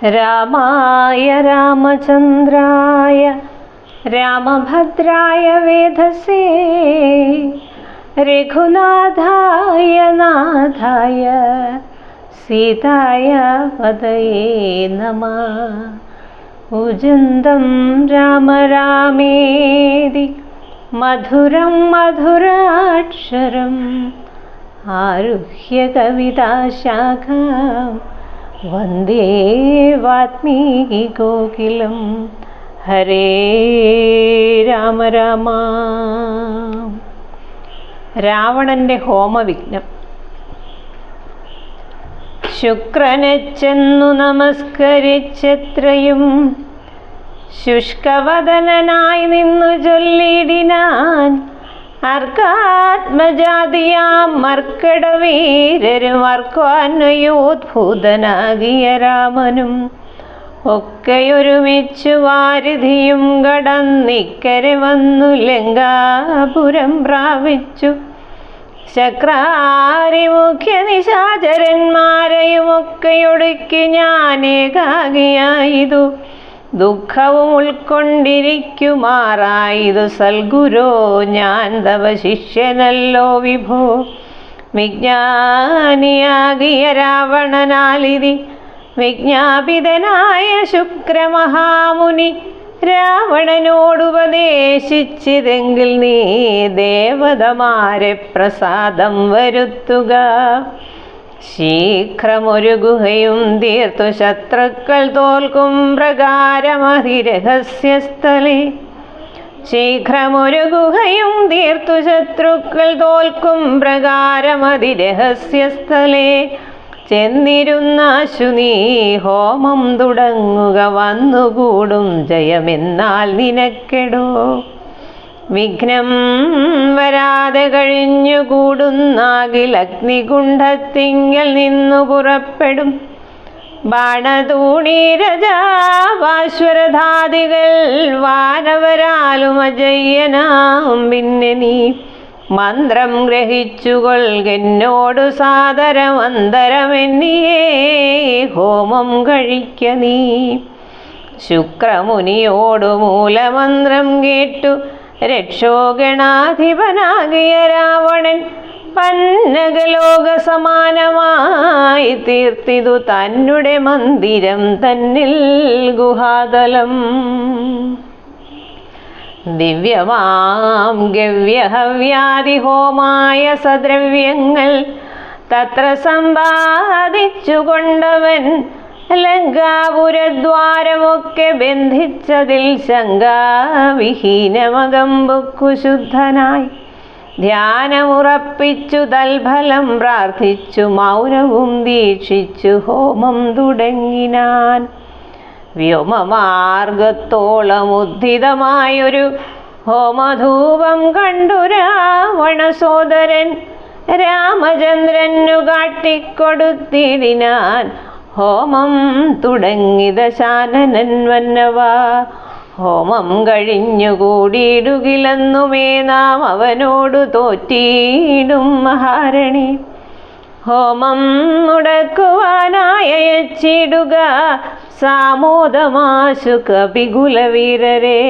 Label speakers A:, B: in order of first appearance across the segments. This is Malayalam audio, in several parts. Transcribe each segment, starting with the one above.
A: രാമായ രാമചന്ദ്രായ രാമഭദ്രായ വേധസേ രഘുനാഥായ നാഥായ സീതായ പതയേ നമഃ. ഉജന്തം രാമ രാമേതി മധുരം മധുരാക്ഷരം ആരുഹ്യ കവിതാശാഖാം വന്ദേ വാത്മീകി കോകിലം. ഹരേ രാമ രാമ. രാവണന്റെ ഹോമവിഘ്നം. ശുക്രനെ ചെന്നു നമസ്കരിച്ചെത്രയും ശുഷ്കവദനായി നിന്നു ചൊല്ലിടിനാൻ. അർക്കാത്മജാതിയാം മർക്കടവീരരും അർക്കാന്വയോദ്ഭൂതനാകിയ രാമനും ഒക്കെയൊരുമിച്ചു വാരിധിയും കടന്നിക്കരെ വന്നു ലങ്കാപുരം പ്രാപിച്ചു. ശക്രാരി മുഖ്യ നിശാചരന്മാരെയും ഒക്കെയൊടുക്കി ഞാനേകാകിയായിതു ദുഃഖവും ഉൾക്കൊണ്ടിരിക്കുമാറായിതു സൽഗുരോ ഞാൻ തവ ശിഷ്യനല്ലോ വിഭോ. വിജ്ഞാനിയാകിയ രാവണനാലിതി വിജ്ഞാപിതനായ ശുക്രമഹാമുനി രാവണനോടുപദേശിച്ചിതെങ്കിൽ നീ ദേവതമാരെ പ്രസാദം വരുത്തുക. ശീഘ്രമൊരു ഗുഹയും തീർത്തു ശത്രുക്കൾ തോൽക്കും പ്രകാരമതിരഹസ്യസ്ഥലേ. ശീഘ്രമൊരു ഗുഹയും തീർത്തു ശത്രുക്കൾ തോൽക്കും പ്രകാരമതിരഹസ്യസ്ഥലേ. ചെന്നിരുന്നാശു നീ ഹോമം തുടങ്ങുക, വന്നുകൂടും ജയമെന്നാൽ നിനക്കെടോ. വിഘ്നം വരാതെ കഴിഞ്ഞുകൂടുന്നാകിൽ അഗ്നികുണ്ഡത്തിങ്കൽ നിന്നു പുറപ്പെടും ബാണതൂണീരജാശ്വരധാദികൾ വാനവരാലും അജയ്യനാം. പിന്നെ നീ മന്ത്രം ഗ്രഹിച്ചുകൊൾകെന്നോടു സാദരമന്തരമെന്നിയേ ഹോമം കഴിക്ക നീ. ശുക്രമുനിയോടു മൂലമന്ത്രം കേട്ടു രക്ഷോഗണാധിപനാകിയ രാവണൻ പന്നകലോക സമാനമായി തീർത്തിതു തന്നെ മന്ദിരം തന്നിൽ ഗുഹാതലം. ദിവ്യമാം ഗവ്യഹവ്യാദിഹോമായ സദ്രവ്യങ്ങൾ തത്ര സമ്പാദിച്ചുകൊണ്ടവൻ ലങ്കാപുരദ്വാരമൊക്കെ ബന്ധിച്ചതിൽ ശങ്കാവിഹീനമകമ്പുക്കു ശുദ്ധനായി ധ്യാനമുറപ്പിച്ചു തൽഫലം പ്രാർത്ഥിച്ചു മൗനവും ദീക്ഷിച്ചു ഹോമം തുടങ്ങിനാൻ. വ്യോമമാർഗത്തോളം ഉദ്ധിതമായൊരു ഹോമധൂപം കണ്ടു രാവണ സോദരൻ രാമചന്ദ്രനു കാട്ടിക്കൊടുത്തിടിനാൻ. ഹോമം തുടങ്ങി ദശാനനൻ വന്നവ. ഹോമം കഴിഞ്ഞുകൂടിയിടുകിലെന്നുമേ നാം അവനോടു തോറ്റിയിടും മഹാരണി. ഹോമം മുടക്കുവാനായച്ചിടുക സാമോദമാശു കപികുലവീരരെ.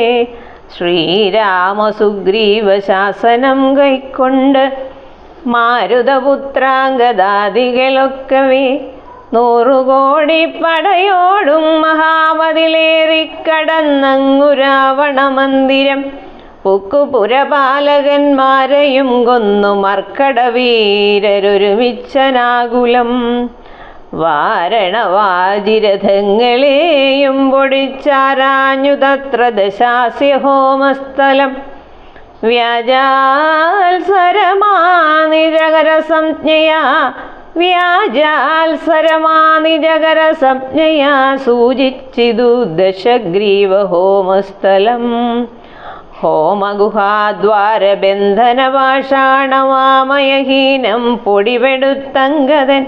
A: ശ്രീരാമസുഗ്രീവ ശാസനം കൈക്കൊണ്ട് മാരുതപുത്രാംഗദാദികളൊക്കവേ 100 കോടി പടയോടും മഹാമതിലേറിക്കടന്നങ്ങു രാവണ മന്ദിരം പുക്കുപുരപാലകന്മാരെയും കൊന്നു മർക്കടവീരരൊരുമിച്ചനാകുലം. വാരണവാജിരഥങ്ങളെയും പൊടിച്ചാരാഞ്ഞു തത്ര ദശാസ്യ ഹോമസ്ഥലം. വ്യാജാത്സരമാനിജകരസംജ്ഞയാ സൂചിച്ചിതു ദശഗ്രീവ ഹോമസ്ഥലം. ഹോമഗുഹാദ്വാരബന്ധനപാഷാണമാമയഹീനം പൊടിപെടുത്തങ്കതൻ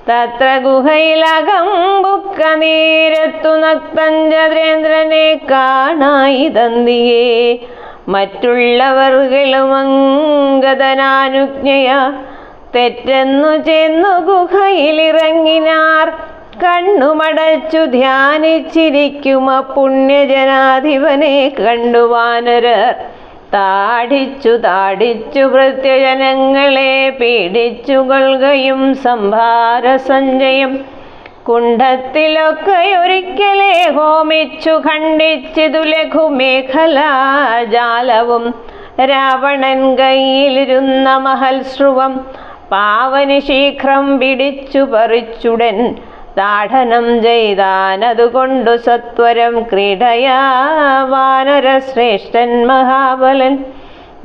A: തത്ര ഗുഹയിലകമ്പുക്ക നീരത്തു നക്തഞ്ചന്ദ്രേന്ദ്രനെ കാണായി തന്തിയേ. മറ്റുള്ളവർകളും അംഗതനാനുജ്ഞയ തെറ്റെന്നു ചെന്നു ഗുഹയിലിറങ്ങിനാർ. കണ്ണുമടച്ചു ധ്യാനിച്ചിരിക്കും പുണ്യജനാധിപനെ കണ്ടു വാനരർ താടിച്ചു ഭൃത്യജനങ്ങളെ പീഡിച്ചു കൊള്ളുകയും സംഭാര സഞ്ചയം കുണ്ഡത്തിലൊക്കെ ഒരിക്കലേ ഹോമിച്ചു ഖണ്ഡിച്ചിതു ലഘുമേഖലാജാലവും രാവണൻ കയ്യിലിരുന്ന മഹൽശ്രുവം പാവന് ശീഘ്രം പിടിച്ചു പറിച്ചുടൻ താഠനം ചെയ്താനതുകൊണ്ടു സത്വരം ക്രീഡയാ വാനരശ്രേഷ്ഠൻ മഹാബലൻ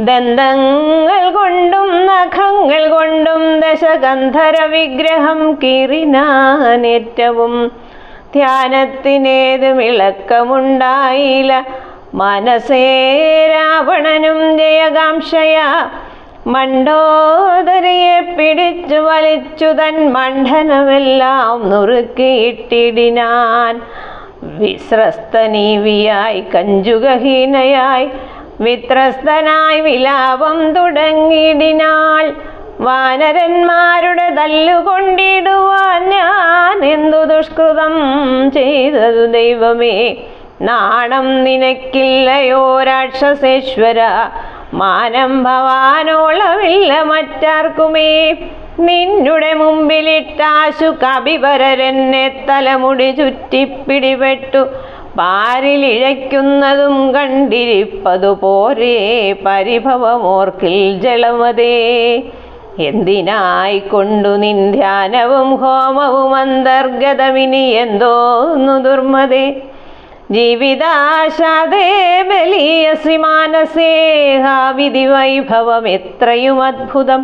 A: ദന്തങ്ങൾ കൊണ്ടും നഖങ്ങൾ കൊണ്ടും ദശഗന്ധര വിഗ്രഹം കീറിനാനേറ്റവും ധ്യാനത്തിനേതും ഇളക്കമുണ്ടായില്ല മനസ്സേ രാവണനും ജയകാംക്ഷയാ മണ്ഡോദരിയെ പിടിച്ചു വലിച്ചു തൻ മണ്ഡനമെല്ലാം നുറുക്കിയിട്ടിടിനാൻ വിസ്രസ്തനീവിയായി കഞ്ചുകഹീനയായി വിത്രസ്തനായി വിലാപം തുടങ്ങിയിടിനാൾ വാനരന്മാരുടെ തല്ലുകൊണ്ടിടുവാൻ ഞാൻ എന്തു ദുഷ്കൃതം ചെയ്തതു ദൈവമേ നാണം നിനക്കില്ലയോ രാക്ഷസേശ്വര മാനം ഭവാനോളമില്ല മറ്റാർക്കുമേ നിന്നുടെ മുമ്പിലിട്ടാശു കപിവരരെന്നെ തലമുടി ചുറ്റിപ്പിടിപെട്ടു പാരിലിഴയ്ക്കുന്നതും കണ്ടിരിപ്പതു പോരേ പരിഭവമോർക്കിൽ ജലമതേ എന്തിനായിക്കൊണ്ടു നിൻ ധ്യാനവും ഹോമവും അന്തർഗതമിനി എന്തോന്നു ദുർമതേ ജീവിതാശാദേ ബലീയസി മാനസേഹാവിധി വൈഭവം എത്രയും അദ്ഭുതം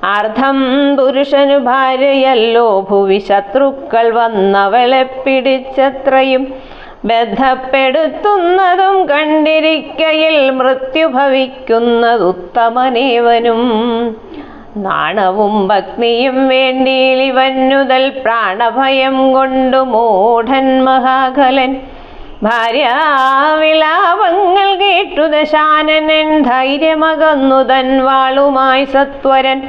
A: അർദ്ധം പുരുഷനു ഭാര്യയല്ലോ ഭുവി ശത്രുക്കൾ വന്നവളെ പിടിച്ചത്രയും ബന്ധപ്പെടുത്തുന്നതും കണ്ടിരിക്കയിൽ മൃത്യു ഭവിക്കുന്നതുത്തമനേവനും നാണവും ഭക്തിയും വേണ്ടിയിലിവന്നുതൽ പ്രാണഭയം കൊണ്ടു മൂഢൻ മഹാകലൻ ഭാര്യാവിലാപങ്ങൾ കേട്ടു ദശാനനൻ ധൈര്യമകന്നു തൻ വാളുമായി സത്വരൻ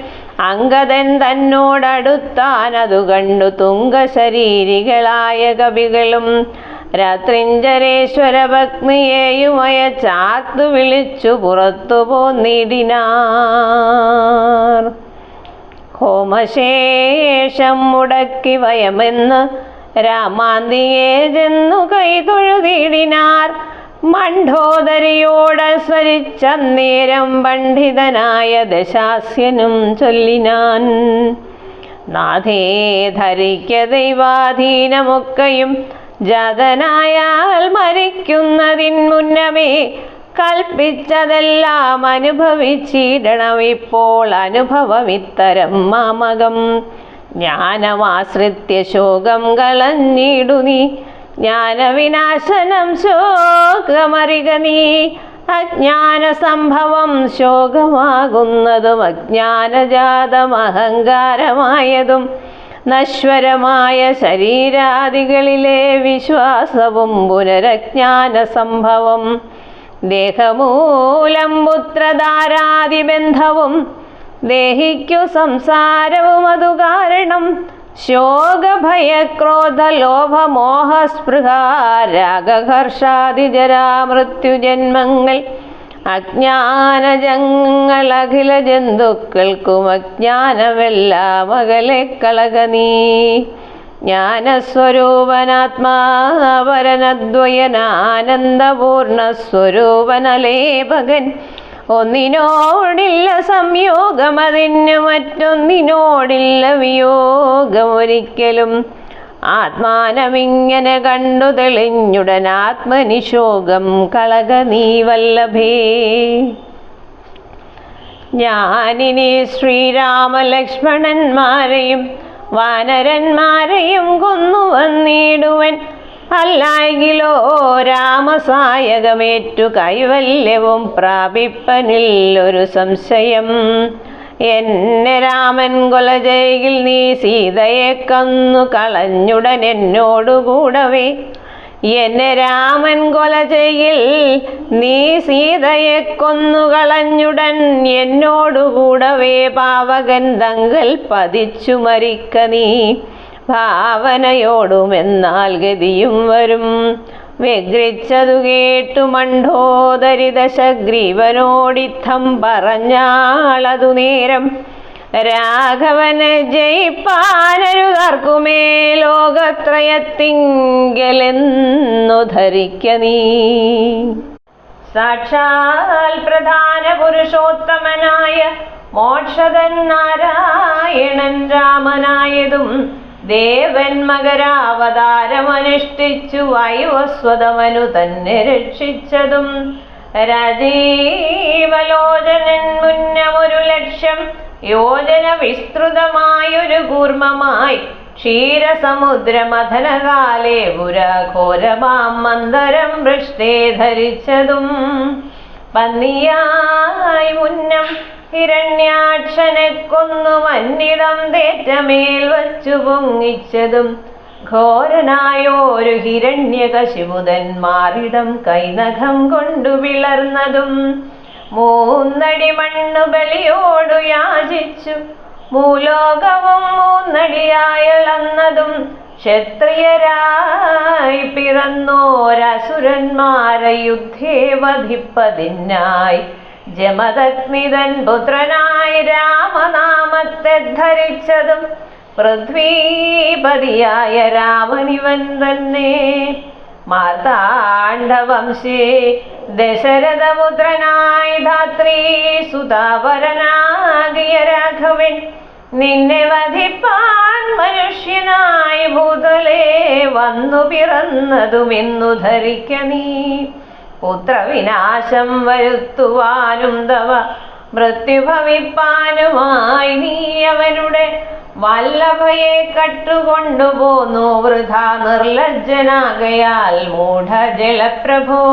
A: അംഗദൻ തന്നോടടുത്താൻ അതു കണ്ടു തുംഗശരീരികളായ കവികളും രാത്രിഞ്ചരേശ്വര ഭഗ്നിയെയുമയ ചാർത്തു വിളിച്ചു പുറത്തു പോന്നിടിനാർ ഹോമശേഷം മുടക്കി വയമെന്ന് രാമാന്തിയെ ചെന്നു കൈതൊഴുതിടിനാർ മണ്ഡോദരിയോട് സ്വരിച്ചന്നേരം പണ്ഡിതനായ ദശാസ്യനും ചൊല്ലിനാൻ നാഥേ ധരിക്ക ദൈവാധീനമൊക്കെയും ജാതനായാൽ മരിക്കുന്നതിൻ മുന്നമേ കൽപ്പിച്ചതെല്ലാം അനുഭവിച്ചിടണം ഇപ്പോൾ അനുഭവമിത്തരം മാമകം ജ്ഞാനമാശ്രിത്യ ശോകം കളഞ്ഞിടു നീ ജ്ഞാനവിനാശനം ശോകമറിക നീ അജ്ഞാന സംഭവം ശോകമാകുന്നതും അജ്ഞാനജാതം അഹങ്കാരമായതും നശ്വരമായ ശരീരാദികളിലെ വിശ്വാസവും പുനരജ്ഞാന സംഭവം ദേഹമൂലം പുത്രധാരാദിബന്ധവും ദേഹിക്കു സംസാരവും അതു കാരണം ശോകഭയക്രോധ ലോഭമോഹസ്പൃഹ രാഗഹർഷാദിജരാമൃത്യുജന്മങ്ങൾ അജ്ഞാനജങ്ങൾ അഖില ജന്തുക്കൾക്കും അജ്ഞാനമെല്ലാം അകലെ കളക നീ ജ്ഞാനസ്വരൂപനാത്മാപരനദ്വയനാനന്ദപൂർണസ്വരൂപനലേപകൻ ഒന്നിനോടില്ല സംയോഗമതിന് മറ്റൊന്നിനോടില്ല വിയോഗമൊരിക്കലും ആത്മാനമിങ്ങനെ കണ്ടു തെളിഞ്ഞുടൻ ആത്മനിശോകം കളക നീ വല്ലഭേ ഞാനിനി ശ്രീരാമലക്ഷ്മണന്മാരെയും വാനരന്മാരെയും കൊന്നു വന്നിടുവൻ അല്ലായെങ്കിലോ രാമസായകമേറ്റു കൈവല്യവും പ്രാപിപ്പനിൽ ഒരു സംശയം എന്നെ രാമൻ കൊല ചെയ്യിൽ നീ സീതയെ കൊന്നു കളഞ്ഞുടൻ എന്നോടുകൂടവേ എന്നെ രാമൻ കൊല ചെയ്യിൽ നീ സീതയെ കൊന്നു കളഞ്ഞുടൻ എന്നോടുകൂടവേ പാവകൻ തങ്കൽ പതിച്ചു മരിക്ക നീ ഭാവനയോടുമെന്നാൽ ഗതിയും വരും. വ്യഗ്രിച്ചതു കേട്ടു മണ്ഡോദരി ദശഗ്രീവനോടിത്തം പറഞ്ഞാളതു നേരം, രാഘവന് ജയിപ്പാനരുതാർക്കുമേ ലോകത്രയത്തിങ്കലെന്നു ധരിക്ക നീ. സാക്ഷാൽ പ്രധാന പുരുഷോത്തമനായ മോക്ഷദൻ നാരായണൻ രാമനായതും ദേവൻ മകരാവതാരമനുഷ്ഠിച്ചു വൈവസ്വതമനു തന്നെ രക്ഷിച്ചതും, രാജീവലോചനൻ മുന്നമൊരു ലക്ഷം യോജന വിസ്തൃതമായൊരു കൂർമ്മമായി ക്ഷീരസമുദ്രമഥനകാലേ പുരാഘോരമാം മന്ദരം പൃഷ്ഠേ ധരിച്ചതും, പന്നിയായി മുന്നം ഹിരണ്യാക്ഷനെ കൊന്നു മന്നിടം തേറ്റമേൽ വച്ചു പൊങ്ങിച്ചതും, ഘോരനായോരു ഹിരണ്യകശിപുതന്മാരിടം കൈനഖം കൊണ്ടു പിളർന്നതും, 3 അടി മണ്ണു ബലിയോടു യാചിച്ചു ഭൂലോകവും 3 അടിയായളന്നതും, ക്ഷത്രിയരായി പിറന്നോരസുരന്മാരെ യുദ്ധേ വധിപ്പതിനായി ജമദഗ്നിതൻ പുത്രനായി രാമനാമത്തെ ധരിച്ചതും, പൃഥ്വീപതിയായ രാമനിവൻ തന്നെ. മാർത്താണ്ഡവംശേ ദശരഥപുത്രനായി ധാത്രീ സുതാപരനാകിയ രാഘവൻ, നിന്നെ വധിപ്പാൻ മനുഷ്യനായി ഭൂതലേ വന്നു പിറന്നതുമെന്നു ധരിക്ക നീ. പുത്രവിനാശം വരുത്തുവാനും തവ മൃത്യുഭവിപ്പാനുമായി നീ അവനുടെ വല്ലഭയെ കട്ടുകൊണ്ടുപോന്നു വൃഥാ നിർലജ്ജനാകയാൽ മൂഢജലപ്രഭോ.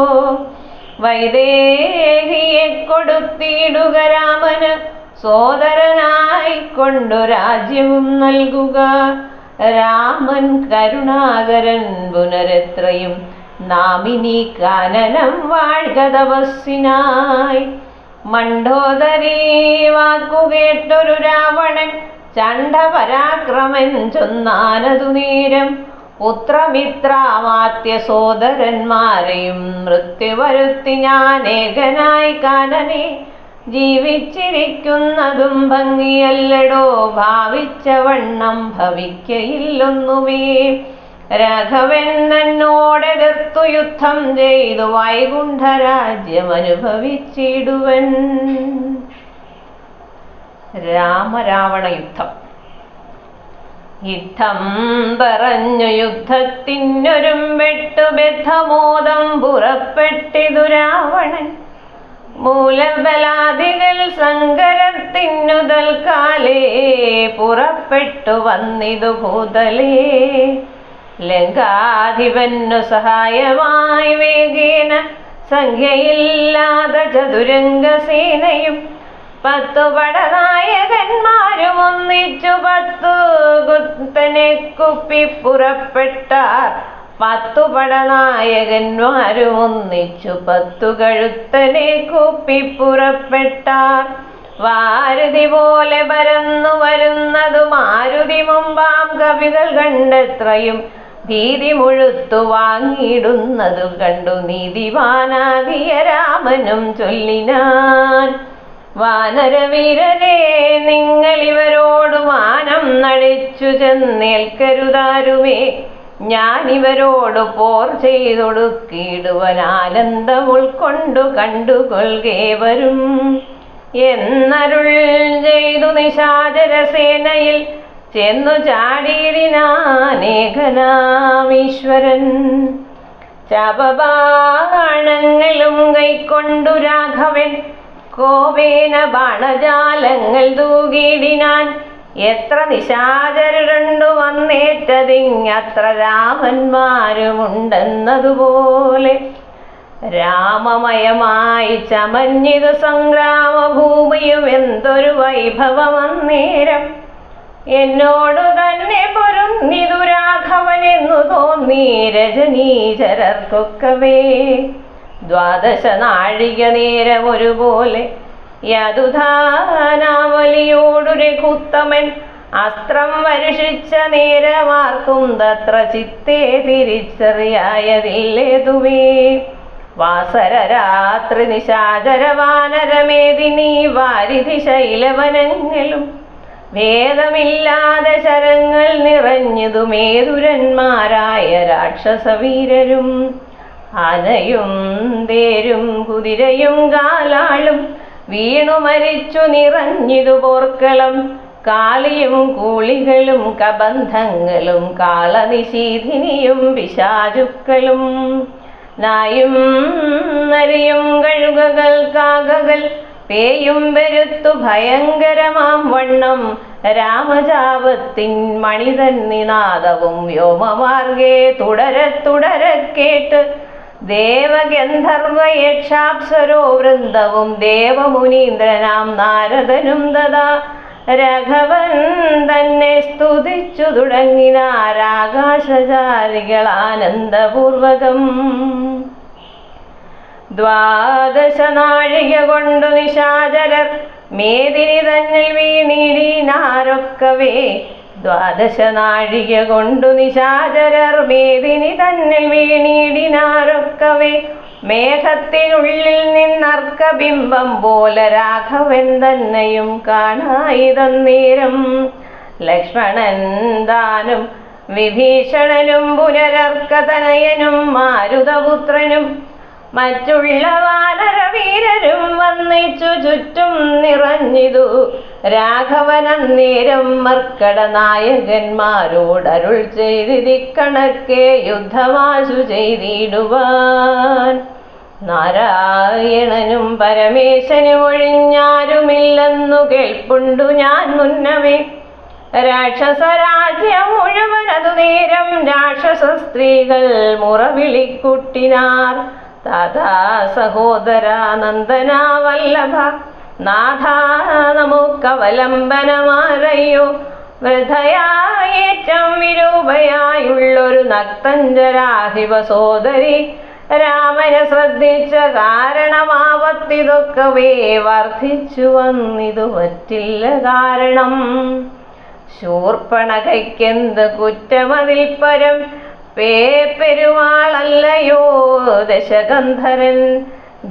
A: വൈദേഹിയെ കൊടുത്തിടുക രാമന് സോദരനായിക്കൊണ്ടു രാജ്യവും നൽകുക. രാമൻ കരുണാകരൻ പുനരെത്രയും നാമിനി കാനനം വാഴ്ക തപസ്സിനായി. മണ്ഡോദരീ വാക്കുകേട്ടൊരു രാവണൻ ചണ്ഡപരാക്രമൻ ചൊന്നാനതു നേരം, പുത്രമിത്രാമാത്യ സോദരന്മാരെയും മൃത്യുവരുത്തി ഞാനേകനായി കാനനെ ജീവിച്ചിരിക്കുന്നതും ഭംഗിയല്ലടോ, ഭാവിച്ച വണ്ണം ഭവിക്കയില്ലൊന്നുമേ. രാഘവൻ എന്നോടെതിർത്തു യുദ്ധം ചെയ്തു വൈകുണ്ഠരാജ്യം അനുഭവിച്ചിടുവൻ. രാമരാവണ യുദ്ധം. യുദ്ധം പറഞ്ഞു യുദ്ധത്തിനൊരുമ്പെട്ടു ബദ്ധമോദം പുറപ്പെട്ടിതു രാവണൻ. മൂലബലാദികൾ സങ്കരത്തിനു തൽക്കാലേ പുറപ്പെട്ടു വന്നിതു ഭൂതലേ. ലങ്കാധിപന്നു സഹായമായി വേഗേന സംഖ്യയില്ലാതെ ചതുരംഗസേനയും 10 പടനായകന്മാരും ഒന്നിച്ചു 10 കുത്തനെ കുപ്പി പുറപ്പെട്ടാർ. 10 പടനായകന്മാരും ഒന്നിച്ചു 10 കഴുത്തനെ കുപ്പി പുറപ്പെട്ടാർ. വാരുതി പോലെ പരന്നു വരുന്നതു മാരുതി മുമ്പാം കവികൾ കണ്ടെത്രയും ഭീതി മുഴുത്തു വാങ്ങിയിടുന്നതു കണ്ടു നീതിവാനാകിയ രാമനും ചൊല്ലിനാൻ, വാനരവീരരെ നിങ്ങളിവരോടു മാനം നടിച്ചു ചെന്നേൽക്കരുതാരുമേ. ഞാനിവരോട് പോർ ചെയ്തൊടുക്കിടുവൻ ആനന്ദം ഉൾക്കൊണ്ടു കണ്ടുകൊള്ളുകേവരും എന്നരുൾ ചെയ്തു നിശാചരസേനയിൽ ചെന്നു ചാടിയിടിനാനേകനാമീശ്വരൻ. ചപബാണങ്ങളും കൈക്കൊണ്ടു രാഘവൻ കോപേന ബാണജാലങ്ങൾ തൂകിയിടിനാൻ. എത്ര നിശാചരുണ്ടു വന്നേറ്റതിങ്ങത്ര രാമന്മാരുമുണ്ടെന്നതുപോലെ രാമമയമായി ചമഞ്ഞിതു സംഗ്രാമഭൂമിയും എന്തൊരു വൈഭവമന്നേരം. എന്നോടു തന്നെ പൊരുന്നിതു രാഘവനെന്നു തോന്നി രജനീചരർക്കൊക്കവേ. 12 നാഴിക നേരം ഒരുപോലെ യദുധാനാവലിയോടു രഘുത്തമൻ അസ്ത്രം വരുഷിച്ച നേരമാർക്കും തത്ര ചിത്തേ തിരിച്ചറിയായതില്ലേതുമേ. വാസരരാത്രി നിശാചരവാനരമേദിനി വാരിധി ശൈലവനങ്ങളും ഭേദമില്ലാതെ ശരങ്ങൾ നിറഞ്ഞതുമേതുരന്മാരായ രാക്ഷസവീരരും ആനയും തേരും കുതിരയും കാലാളും വീണു മരിച്ചു നിറഞ്ഞിതു പോർക്കളം. കാളിയും കൂളികളും കബന്ധങ്ങളും കാളനിശീധിനിയും പിശാചുക്കളും നായും നരിയും കഴുകകൾ കാകകൾ പേയും പെരുത്തു ഭയങ്കരമാം വണ്ണം രാമജാപത്തിൻ മണിതൻ നിനാദവും വ്യോമമാർഗേ തുടരെ കേട്ട് ദേവഗന്ധർവ യക്ഷാപ്സരോ വൃന്ദവും ദേവമുനീന്ദ്രനാം നാരദനും തഥാ രാഘവൻ തന്നെ സ്തുതിച്ചു തുടങ്ങിനാരാകാശചാരികൾ ആനന്ദപൂർവകം. 12 നാഴിക കൊണ്ടു നിശാചരർ മേദിനി തന്നിൽ വീണിടിനാരൊക്കവേ. 12 നാഴിക കൊണ്ടു നിശാചരർ മേദിനി തന്നിൽ വീണിടിനാരൊക്കവേ. മേഘത്തിനുള്ളിൽ നിന്നർക്കബിംബം പോലെ രാഘവൻ തന്നെയും കാണായിതന്നേരം. ലക്ഷ്മണൻ താനും വിഭീഷണനും പുനരർക്കതനയനും മാരുതപുത്രനും മറ്റുള്ള വാനരവീരരും വന്നിച്ചു ചുറ്റും നിറഞ്ഞിതു. രാഘവനന്നേരം മർക്കട നായകന്മാരോടരുൾ ചെയ്തിക്കണക്കെ യുദ്ധമാശു ചെയ്തിടുവാൻ. നാരായണനും പരമേശനും ഒഴിഞ്ഞാരുമില്ലെന്നു കേൾപ്പുണ്ടു ഞാൻ മുന്നമേ. രാക്ഷസരാജ്യം മുഴുവനതു നേരം രാക്ഷസ സ്ത്രീകൾ മുറവിളിക്കുട്ടിനാർ. താതാ സഹോദരാ നന്ദനാ വല്ലഭ നാഥ നമുക്കവലംബനമാരയ്യോ. വൃദ്ധയായേറ്റം വിരൂപയായുള്ളൊരു നക്തഞ്ചരാധിപ സോദരി രാമനെ ശ്രദ്ധിച്ച കാരണമാവത്തിതൊക്കവേ വർദ്ധിച്ചു വന്നിതു പറ്റില്ല കാരണം. ശൂർപ്പണകയ്ക്കെന്ത് കുറ്റമതിൽ പരം പെരുമാളല്ലയോ ദശകന്ധരൻ.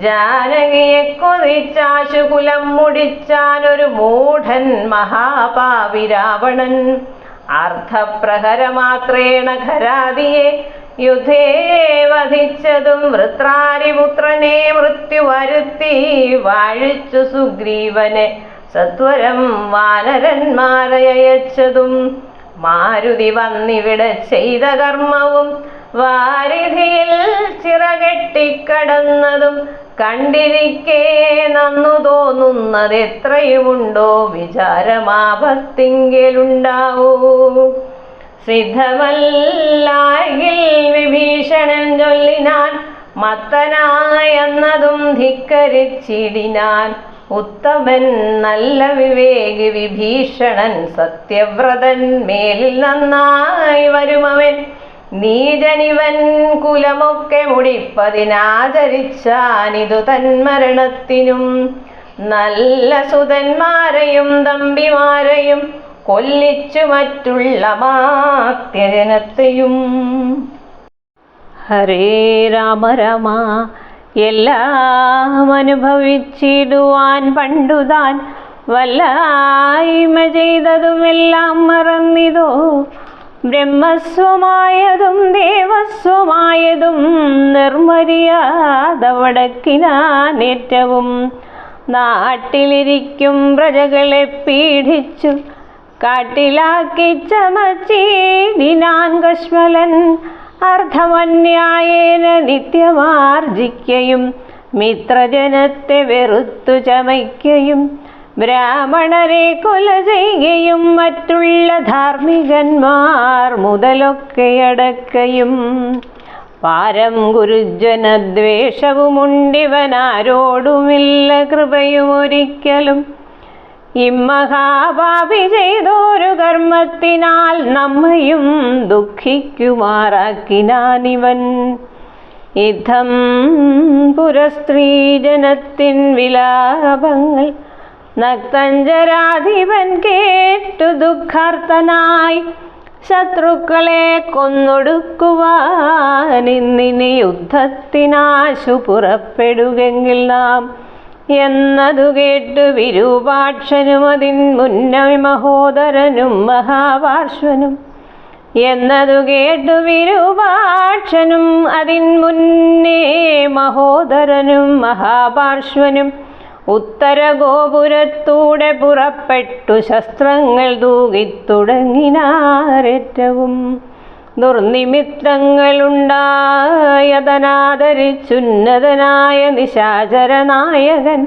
A: ജാനകിയെ കൊതിച്ചാശുകുലം മുടിച്ചാനൊരു മൂഢൻ മഹാപാവി രാവണൻ. അർദ്ധപ്രഹരമാത്രേണ ഖരാദിയെ യുദ്ധേ വധിച്ചതും വൃത്രാരിപുത്രനെ മൃത്യു വരുത്തി വാഴിച്ചു സുഗ്രീവനെ സത്വരം വാനരന്മാരയച്ചതും. മാരുതി വന്നിവിടെ ചെയ്ത കർമ്മവും വാരിധിയിൽ ചിറകെട്ടിക്കടന്നതും കണ്ടിരിക്കേ നന്നു തോന്നുന്നത് എത്രയുമുണ്ടോ വിചാരമാപത്തിങ്കലുണ്ടാവൂ. സിദ്ധമല്ലായിൽ വിഭീഷണൻ ചൊല്ലിനാൻ മത്തനായെന്നതും ധിക്കരിച്ചിടിനാൻ. ഉത്തമൻ നല്ല വിവേകി വിഭീഷണൻ സത്യവ്രതൻ മേലിൽ നന്നായി വരുമവൻ. നീജനിവൻ കുലമൊക്കെ മുടിപ്പതിനാചരിച്ചാനിതു തന്മരണത്തിനും. നല്ല സുതന്മാരെയും തമ്പിമാരെയും കൊല്ലിച്ചു മറ്റുള്ള മാത്യജനത്തെയും. ഹരേ രാമ രാമ എല്ലാം അനുഭവിച്ചിടുവാൻ പണ്ടുതാൻ വല്ലായ്മ ചെയ്തതുമെല്ലാം മറന്നിതോ. ബ്രഹ്മസ്വമായതും ദേവസ്വമായതും നിർമര്യാദ വടക്കിനാനേറ്റവും. നാട്ടിലിരിക്കും പ്രജകളെ പീഡിച്ചു കാട്ടിലാക്കി ചമച്ചീടിനാൻ കശ്മലൻ. അർദ്ധമന്യായേന നിത്യമാർജിക്കയും മിത്രജനത്തെ വെറുത്തു ചമയ്ക്കയും ബ്രാഹ്മണരെ കൊല ചെയ്യുകയും മറ്റുള്ള ധാർമ്മികന്മാർ മുതലൊക്കെ അടക്കയും. പാരം ഗുരുജനദ്വേഷവുമുണ്ടിവനാരോടുമില്ല കൃപയും ഒരിക്കലും. ഇമ്മഹാപാപി ചെയ്തോരു കർമ്മത്തിനാൽ നമ്മയും ദുഃഖിക്കുമാറാക്കിനാനിവൻ. യുദ്ധം പുരസ്ത്രീജനത്തിൻ വിലാപങ്ങൾ നക്തഞ്ചരാധിപൻ കേട്ടു ദുഃഖാർത്തനായി, ശത്രുക്കളെ കൊന്നൊടുക്കുവാനിന്നിനി യുദ്ധത്തിനാശു പുറപ്പെടുകെങ്കിൽ നാം എന്നതു കേട്ടു വിരൂപാക്ഷനും അതിൻ മുന്നേ മഹോദരനും മഹാപാർശ്വനും. എന്നതു കേട്ടു വിരൂപാക്ഷനും അതിൻ മുന്നേ മഹോദരനും മഹാപാർശ്വനും ഉത്തര ഗോപുരത്തൂടെ പുറപ്പെട്ടു ശസ്ത്രങ്ങൾ തൂകിത്തുടങ്ങിനാരേറ്റവും. ദുർനിമിത്തങ്ങളുണ്ടായതനാദരിച്ചുന്നതനായ നിശാചരനായകൻ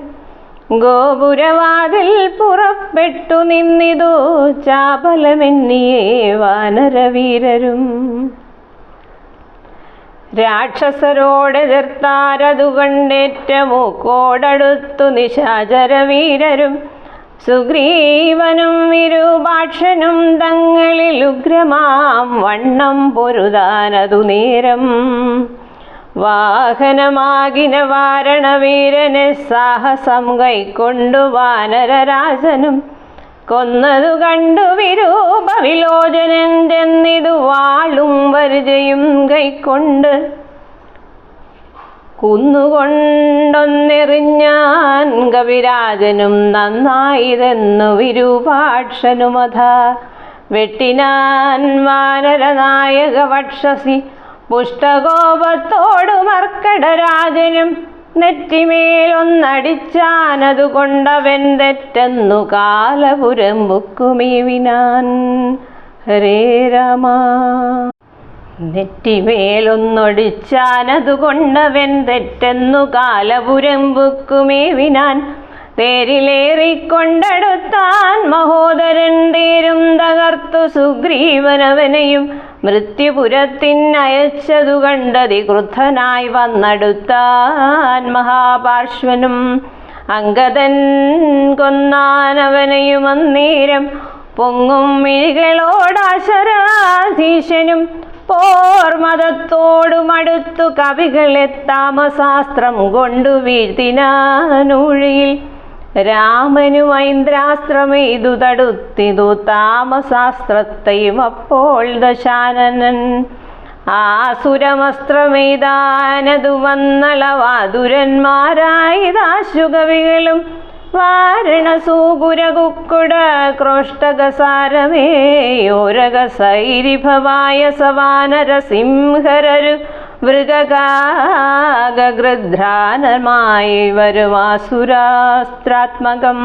A: ഗോപുരവാതിൽ പുറപ്പെട്ടു നിന്നിതു ചാപലമെന്നിയേ വാനരവീരരും. രാക്ഷസരോടെതിർത്താരതു കണ്ടേറ്റ മൂക്കോടടുത്തു നിശാചരവീരരും സുഗ്രീവനും വിരൂപാക്ഷനും തങ്ങളിൽ ഉഗ്രമാം വണ്ണം പൊരുതാനതു നേരം. വാഹനമാകിന വാരണവീരനെ സാഹസം കൈക്കൊണ്ടു വാനരരാജനും കൊന്നതു കണ്ടു വിരൂപ വിലോചനൻ ചെന്നിതു വാളും വരിജയും കൈക്കൊണ്ട് കുന്നുകൊണ്ടൊന്നെറിഞ്ഞാൻ കവിരാജനും നന്നായിതെന്നു വിരൂപാക്ഷനുമഥ. വെട്ടിനാൻ വാനരനായക വക്ഷസി പുഷ്ടകോപത്തോടു മർക്കടരാജനും നെറ്റിമേലൊന്നടിച്ചാനതു കൊണ്ടവൻ തെറ്റെന്നു കാലപുരം ബുക്കുമീവിനാൻ. ഹരേ രാമ. നെറ്റിമേലൊന്നൊടിച്ചാനതു കൊണ്ടവൻ തെറ്റെന്നു കാലപുരം ബുക്കുമേവിനാൻ. തേരിലേറിക്കൊണ്ടടുത്താൻ മഹോദരൻ തേരും തകർത്തു സുഗ്രീവനവനെയും മൃത്യുപുരത്തിനയച്ചതു കണ്ടതി ക്രുദ്ധനായി വന്നടുത്താൻ മഹാപാർശ്വനും. അങ്കദൻ കൊന്നാനവനെയും അന്നേരം പൊങ്ങും മിഴികളോടാശരാധീശനും പോർമതത്തോടുമടുത്തു കവികളെ താമസാസ്ത്രം കൊണ്ടു വീഴ്ത്തിനാനൂഴിയിൽ. രാമനു ഐന്ദ്രാസ്ത്രമെയ്തു തടുത്തിതു താമസാസ്ത്രത്തെയും അപ്പോൾ ദശാനനൻ. ആസുരമസ്ത്രമെയ്താനതു വന്നളവാതുരന്മാരായിതാശുകവികളും വാരണസൂകുരകുക്കുട ക്രോഷ്ടകസാരമേയോരകസൈരിഭവായ സവാനരസിംഹരരു മൃഗകാഗൃധ്രാനമായി വരുമാസുരാസ്ത്രാത്മകം.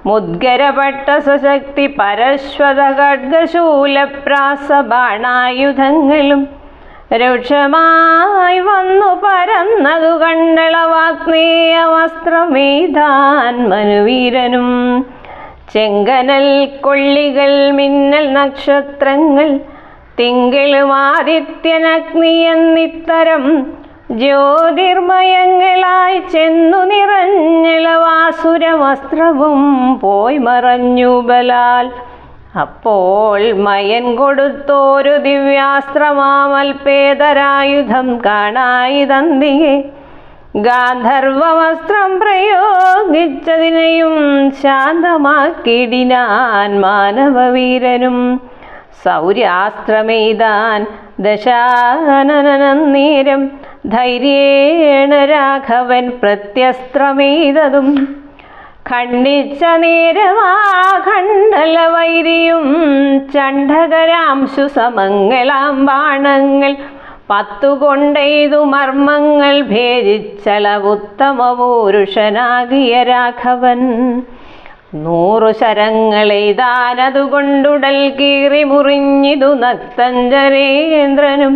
A: മുദ്ഗരപട്ട സശക്തി പരശ്വത ഖഡ്ഗശൂലപ്രാസബാണായുധങ്ങളും രൂക്ഷമായി വന്നു പരന്നതു കണ്ടളവാഗ്നേയ വസ്ത്രമേധാൻ മനുവീരനും. ചെങ്കനൽ കൊള്ളികൾ മിന്നൽ നക്ഷത്രങ്ങൾ തിങ്കളും ആദിത്യനഗ്നി എന്നിത്തരം ജ്യോതിർമയങ്ങളായി ചെന്നു നിറഞ്ഞളവാസുരവസ്ത്രവും പോയി മറഞ്ഞു ബലാൽ. അപ്പോൾ മയൻ കൊടുത്തോരു ദിവ്യാസ്ത്രമാമൽപേതരായുധം കാണായി തന്തിയെ ഗാന്ധർവവസ്ത്രം പ്രയോഗിച്ചതിനെയും ശാന്തമാക്കിടിനാൻ മാനവവീരനും. സൗര്യാസ്ത്രമെയ്താൻ ദശാനനന്നേരം ധൈര്യേണ രാഘവൻ പ്രത്യസ്ത്രമെയ്തതും ഖണ്ഡിച്ച നേരമാ ഖണ്ഡലവൈരിയും ചണ്ഡകരാംശു സമങ്ങളാം ബാണങ്ങൾ 10 കൊണ്ടെയ്തു മർമ്മങ്ങൾ ഭേദിച്ചളവുത്തമ പുരുഷനാകിയ രാഘവൻ. 100 ശരങ്ങളെയ്താനതുകൊണ്ടുടൽ കീറി മുറിഞ്ഞിതു നക്തഞ്ചരേന്ദ്രനും.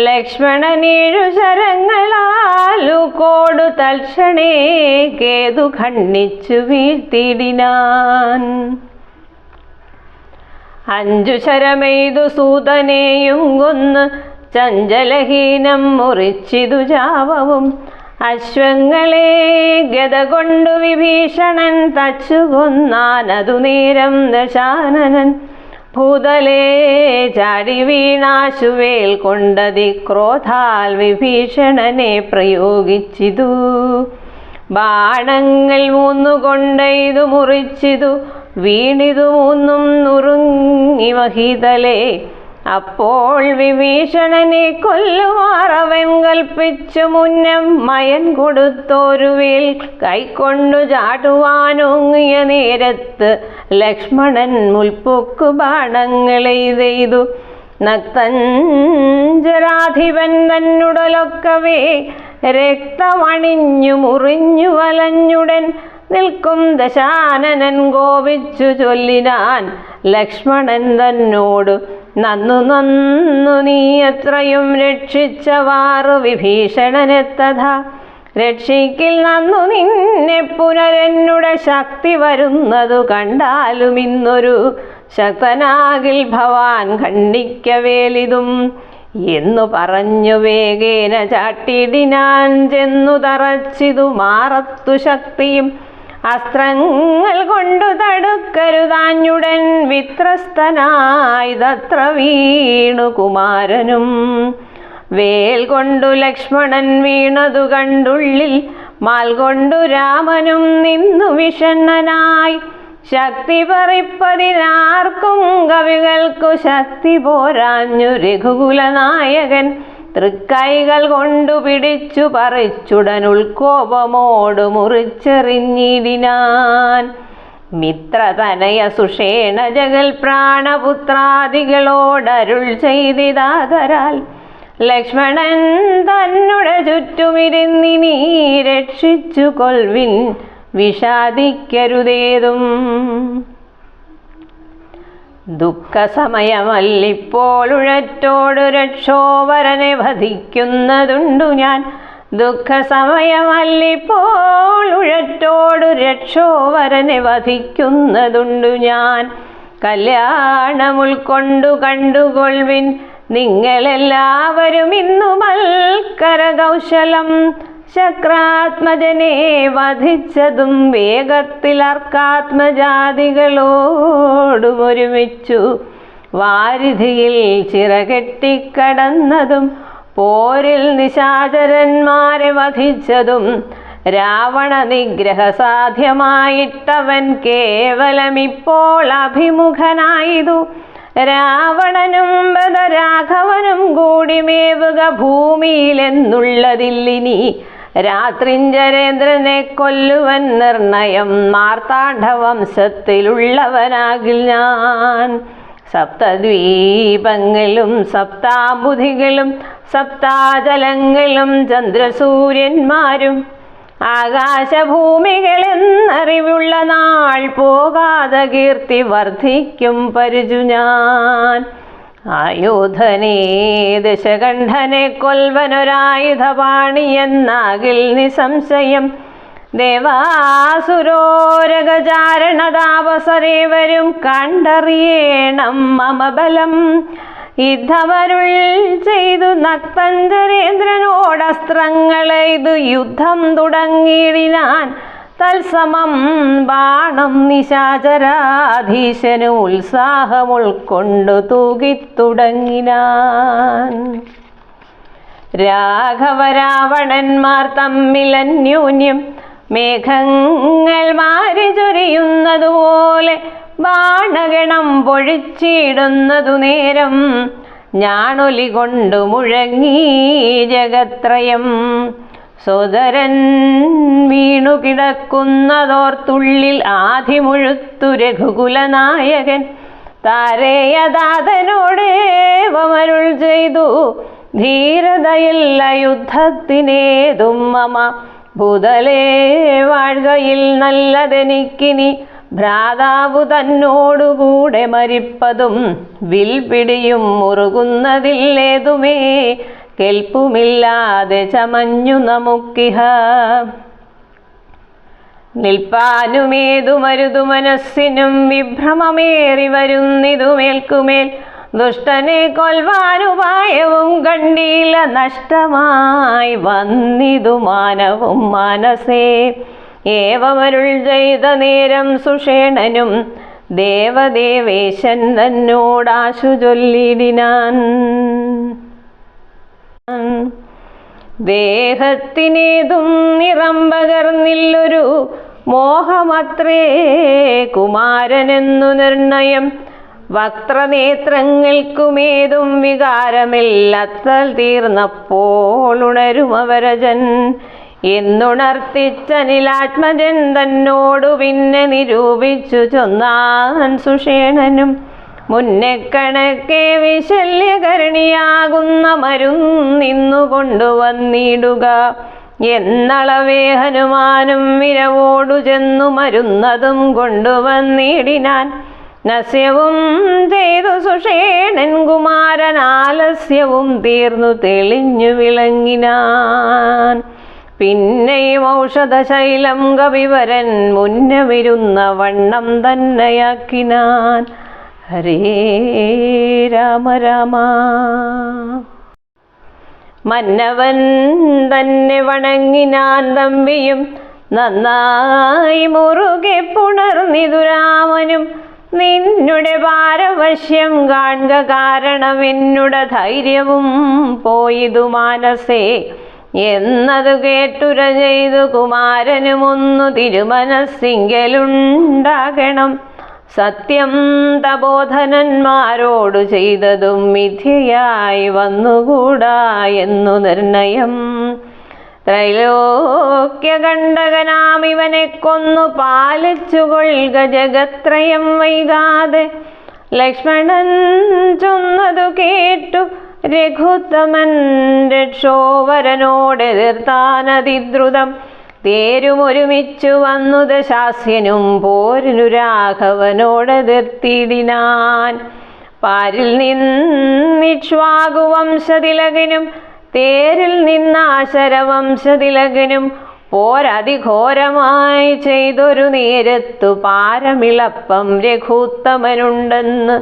A: ലക്ഷ്മണനേഴു ശരങ്ങളാലു കോടു തൽക്ഷണേ കേതു ഖണ്ഡിച്ചു വീഴ്ത്തിടിനാൻ. 5 ശരമെയ്തു സൂതനെയും കൊന്ന് ചഞ്ചലഹീനം മുറിച്ചിതു ജാവവും. അശ്വങ്ങളെ ഗദ കൊണ്ടു വിഭീഷണൻ തച്ചു കൊന്നാനതു നേരം ദശാനനൻ. ഭൂതലേ ചാടി വീണാശുവേൽ കൊണ്ടതി ക്രോധാൽ വിഭീഷണനെ പ്രയോഗിച്ചിതു. ബാണങ്ങൾ 3 കൊണ്ടെയ്തു മുറിച്ചിതു വീണിതു 3 നുറുങ്ങി മഹിതലേ. അപ്പോൾ വിഭീഷണനെ കൊല്ലുമാറവൻ കൽപ്പിച്ചു മുന്നം മയൻ കൊടുത്തോരു വേൽ കൈക്കൊണ്ടു ചാടുവാനോങ്ങിയ നേരത്ത് ലക്ഷ്മണൻ മുൽപ്പൊക്കു ബാണങ്ങളെയ്തെയ്തു. നക്തഞ്ചരാധിപൻ തന്നുടലൊക്കവേ രക്തമണിഞ്ഞു മുറിഞ്ഞു വലഞ്ഞുടൻ നിൽക്കും ദശാനനൻ കോപിച്ചു ചൊല്ലിനാൻ ലക്ഷ്മണൻ തന്നോട്, നന്നു നന്നു നീ എത്രയും രക്ഷിച്ചവാറു വിഭീഷണനെത്തഥാ. രക്ഷിക്കിൽ നന്നു നിന്നെ പുനരെന്നുടെ ശക്തി വരുന്നതു കണ്ടാലും ഇന്നൊരു ശക്തനാകിൽ ഭവാൻ ഖണ്ഡിക്കവേലിതും എന്നു പറഞ്ഞു വേഗേന ചാട്ടിടിനാൻ ചെന്നു തറച്ചിതു മാറത്തു ശക്തിയും. അസ്ത്രങ്ങൾ കൊണ്ടു തടുക്കരുതാഞ്ഞുടൻ വിത്രസ്തനായി തത്ര വീണു കുമാരനും. വേൽ കൊണ്ടു ലക്ഷ്മണൻ വീണതു കണ്ടുള്ളിൽ മാൽ കൊണ്ടു രാമനും നിന്നു വിഷണ്ണനായി. ശക്തി പറിപ്പതിനാർക്കും കവികൾക്കു ശക്തി പോരാഞ്ഞു രഘുകുലനായകൻ തൃക്കൈകൾ കൊണ്ടു പിടിച്ചു പറിച്ചുടൻ ഉൾക്കോപമോടു മുറിച്ചെറിഞ്ഞിടിനാൻ. മിത്രതനയ സുഷേണ ജഗൽ പ്രാണപുത്രാദികളോടരുൾ ചെയ്തിതാതരാൽ ലക്ഷ്മണൻ തന്നുടെ ചുറ്റുമിരുന്നിനീ രക്ഷിച്ചു കൊൽവിൻ വിഷാദിക്കരുതേതും. ദുഃഖസമയമല്ലിപ്പോൾ ഉഴറ്റോടു രക്ഷോവരനെ വധിക്കുന്നതുണ്ടു ഞാൻ. ദുഃഖസമയമല്ലിപ്പോൾ ഉഴറ്റോടു രക്ഷോവരനെ വധിക്കുന്നതുണ്ടു ഞാൻ. കല്യാണമുൾക്കൊണ്ടു കണ്ടുകൊൾവിൻ നിങ്ങളെല്ലാവരും ഇന്നു മൽക്കരകൗശലം. ശക്രാത്മജനെ വധിച്ചതും വേഗത്തിൽ അർക്കാത്മജാതികളോടും ഒരുമിച്ചു വാരിധിയിൽ ചിറകെട്ടിക്കടന്നതും പോരിൽ നിശാചരന്മാരെ വധിച്ചതും രാവണ നിഗ്രഹ സാധ്യമായിട്ടവൻ കേവലമിപ്പോൾ അഭിമുഖനായതു. രാവണനും ബദരാഘവനും കൂടി മേവുക ഭൂമിയിലെന്നുള്ളതില്ലിനി. രാത്രിഞ്ചരേന്ദ്രനെ കൊല്ലുവൻ നിർണയം മാർത്താണ്ഡവംശത്തിലുള്ളവനാകിൽ ഞാൻ. സപ്തദ്വീപങ്ങളും സപ്താംബുധികളും സപ്താചലങ്ങളും ചന്ദ്രസൂര്യന്മാരും ആകാശഭൂമികളെന്നറിവുള്ള നാൾ പോകാതെ കീർത്തി വർദ്ധിക്കും പരിചു ഞാൻ. ആയുധനേ ദശകണ്ഠനെ കൊൽവനൊരായുധപാണിയെന്നാകിൽ നിസംശയം. ദേവാസുരോരഗചാരണതാപസരേവരും കണ്ടറിയേണം മമബലം. യുദ്ധമരുൾ ചെയ്തു നക്തഞ്ചരേന്ദ്രനോടസ്ത്രങ്ങളെയ്തു യുദ്ധം തുടങ്ങിയിടിനാൻ. തത്സമം ബാണം നിശാചരാധീശനു ഉത്സാഹമുൾക്കൊണ്ടു തൂകിത്തുടങ്ങിനാൻ. രാഘവരാവണന്മാർ തമ്മിലന്യോന്യം മേഘങ്ങൾ മാരി ചൊരിയുന്നതുപോലെ ബാണഗണം പൊഴിച്ചിടുന്നതു നേരം ഞാണൊലി കൊണ്ടു മുഴങ്ങി ജഗത്രയം. സോദരൻ വീണു കിടക്കുന്നതോർത്തുള്ളിൽ ആധിമുഴുത്തു രഘുകുലനായകൻ താരേയദാതനോടേവമരുൾ ചെയ്തു, ധീരതയില്ല യുദ്ധത്തിനേതും മമ. ഭൂതലേ വാഴ്കയിൽ നല്ലതെനിക്കിനി ഭ്രാതാവു തന്നോടുകൂടെ മരിപ്പതും വിൽപിടിയും മുറുകുന്നതില്ലേതുമേ കെൽപ്പുമില്ലാതെ ചമഞ്ഞു നമുക്കിഹ. നിൽപ്പാനുമേതു മരുതു മനസ്സിനും വിഭ്രമമേറി വരുന്നിതുമേൽക്കുമേൽ. ദുഷ്ടനെ കൊൽവാനുപായവും കണ്ടീല നഷ്ടമായി വന്നിതു മാനവും മാനസേ. ഏവമരുൾ ചെയ്ത നേരം സുഷേണനും ദേവദേവേശൻ തന്നോടാശു ചൊല്ലിടിനാൻ. ദേഹത്തിനേതും നിറം പകർന്നില്ലൊരു മോഹമത്രേ കുമാരനെന്നു നിർണയം. വക്ത്രനേത്രങ്ങൾക്കുമേതും വികാരമില്ലത്തൽ തീർന്നപ്പോൾ ഉണരുമവരജൻ എന്നുണർത്തിച്ചനിലാത്മജൻ തന്നോടു പിന്നെ നിരൂപിച്ചു ചൊന്നാൻ സുഷേണനും. മുന്നേ കണക്കെ വിശല്യകരണിയാകുന്ന മരുന്നിന്നു കൊണ്ടുവന്നിടുക എന്നളവേ ഹനുമാനും വിരവോടു ചെന്നു മരുന്നതും കൊണ്ടുവന്നിടിനാൻ. നസ്യവും ചെയ്തു സുഷേണൻ കുമാരൻ ആലസ്യവും തീർന്നു തെളിഞ്ഞു വിളങ്ങിനാൻ. പിന്നെയും ഔഷധശൈലം കവിവരൻ മുന്നമിരുന്ന വണ്ണം തന്നെയാക്കിനാൻ. ഹരേ രാമ രാമ. മന്നവൻ തന്നെ വണങ്ങിനാൻ തമ്പിയും നന്നായി മുറുകെ പുണർന്നിതു രാമനും. നിന്നുടെ പാരവശ്യം കാൺക കാരണം എന്നുടെ ധൈര്യവും പോയിതു മാനസേ എന്നതു കേട്ടുര ചെയ്തു കുമാരനുമൊന്നു തിരുമനസ്സിങ്കലുണ്ടാകണം. സത്യം തപോധനന്മാരോടു ചെയ്തതും മിഥ്യയായി വന്നുകൂടാ എന്നു നിർണയം. ത്രൈലോക്യകണ്ഠകനാം ഇവനെ കൊന്നു പാലിച്ചുകൊള്ളുക ജഗത്രയം വൈകാതെ. ലക്ഷ്മണൻ ചൊന്നതു കേട്ടു രഘുത്തമൻ രക്ഷോവരനോടെതിർത്താനതിദ്രുതം. തേരുമൊരുമിച്ചു വന്നു ദശാസ്യനും പോരിനു രാഘവനോടെതിർത്തിടിനാൻ. പാരിൽ നിന്നിക്ഷ്വാകുവംശതിലകനും തേരിൽ നിന്നാശരവംശതിലകനും പോരതിഘോരമായി ചെയ്തൊരു നേരത്തു പാരമിളപ്പം രഘുത്തമനുണ്ടെന്ന്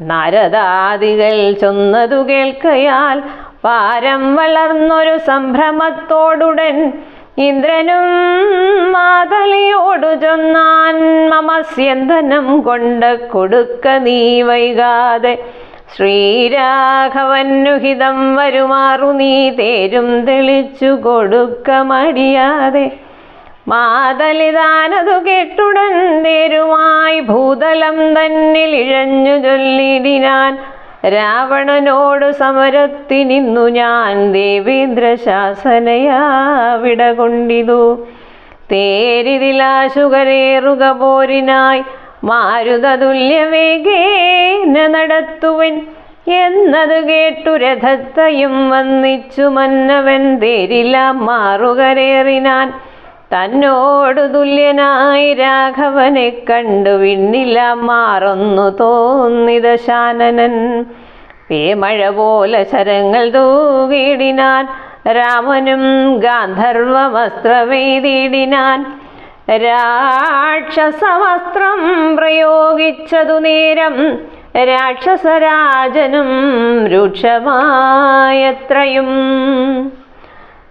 A: നാരദാദികൾ ചൊന്നതു കേൾക്കയാൽ പാരം വളർന്നൊരു സംഭ്രമത്തോടുടൻ ഇന്ദ്രനും മാതലിയോടു ചൊന്നാൻ. മമസ്യന്തനം കൊണ്ട് കൊടുക്ക നീ വൈകാതെ. ശ്രീരാഘവനുഹിതം വരുമാറു നീ തേരും തെളിച്ചു കൊടുക്ക മടിയാതെ. മാതലിതാനതു കേട്ടുടൻ തേരുമായി ഭൂതലം തന്നിൽ ഇഴഞ്ഞു ചൊല്ലിടിനാൻ. രാവണനോടു സമരത്തിനിന്നു ഞാൻ ദേവേന്ദ്ര ശാസനയാ വിട കൊണ്ടിതു. തേരിതിലാശുകരേറുക പോരിനായി മാരുതതുല്യവേഗേന നടത്തുവൻ എന്നതു കേട്ടു രഥത്തെയും വന്നിച്ചു മന്നവൻ തേരിലാം മാറുകരേറിനാൻ. തന്നോടു തുല്യനായി രാഘവനെ കണ്ടു വിണ്ണിലാം മാറൊന്നു തോന്നിത ശാനനൻ. പേമഴ പോലെ ശരങ്ങൾ തൂകിടിനാൻ. രാമനും ഗാന്ധർവമസ്ത്രമെയ്തിടിനാൻ. രാക്ഷസവസ്ത്രം പ്രയോഗിച്ചതു നേരം രാക്ഷസരാജനും രൂക്ഷമായത്രയും.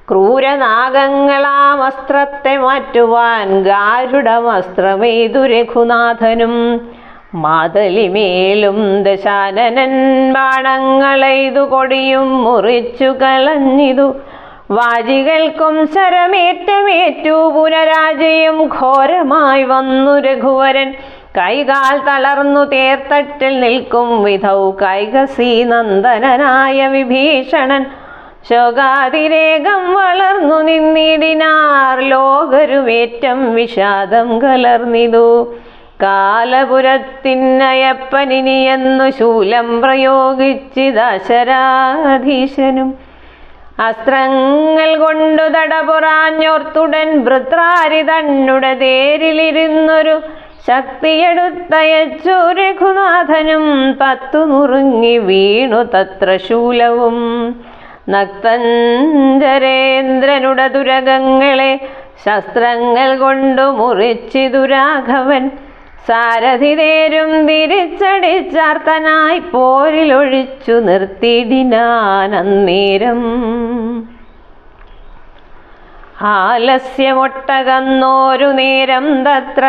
A: ക്രൂരനാഗങ്ങളാം വസ്ത്രത്തെ മാറ്റുവാൻ ഗാരുഡവസ്ത്രമെയ്തു രഘുനാഥനും. മാതലിമേലും ദശാനനൻ ബാണങ്ങളെയ്തു കൊടിയും മുറിച്ചു കളഞ്ഞിതു. വാജികൾക്കും ശരമേറ്റമേറ്റു പുനരാജയും ഘോരമായി വന്നു രഘുവരൻ. കൈകാൽ തളർന്നു തേർത്തട്ടിൽ നിൽക്കും വിധൗ കൈകസി നന്ദനായ വിഭീഷണൻ. ശോകാതിരേകം വളർന്നു നിന്നിടിനാർ. ലോകരുമേറ്റം വിഷാദം കലർന്നിതു. കാലപുരത്തിനയപ്പനിനിയെന്നു ശൂലം പ്രയോഗിച്ചിദശരാധീശനും. അസ്ത്രങ്ങൾ കൊണ്ടു തടപുറാഞ്ഞോർത്തുടൻ വൃത്രാരി തന്നുടെ തേരിലിരുന്നൊരു ശക്തിയെടുത്തയച്ചു രഘുനാഥനും. 10 നുറുങ്ങി വീണു തത്ര ശൂലവും. നക്തഞ്ചരേന്ദ്രനുടെ ദുരകങ്ങളെ ശസ്ത്രങ്ങൾ കൊണ്ടു മുറിച്ചിതു രാഘവൻ. സാരഥിതേരും തിരിച്ചടിച്ചാർത്തനായി പോരിലൊഴിച്ചു നിർത്തിയിടിനാൻ അന്നേരം. ആലസ്യമൊട്ടകന്നോരു നേരം തത്ര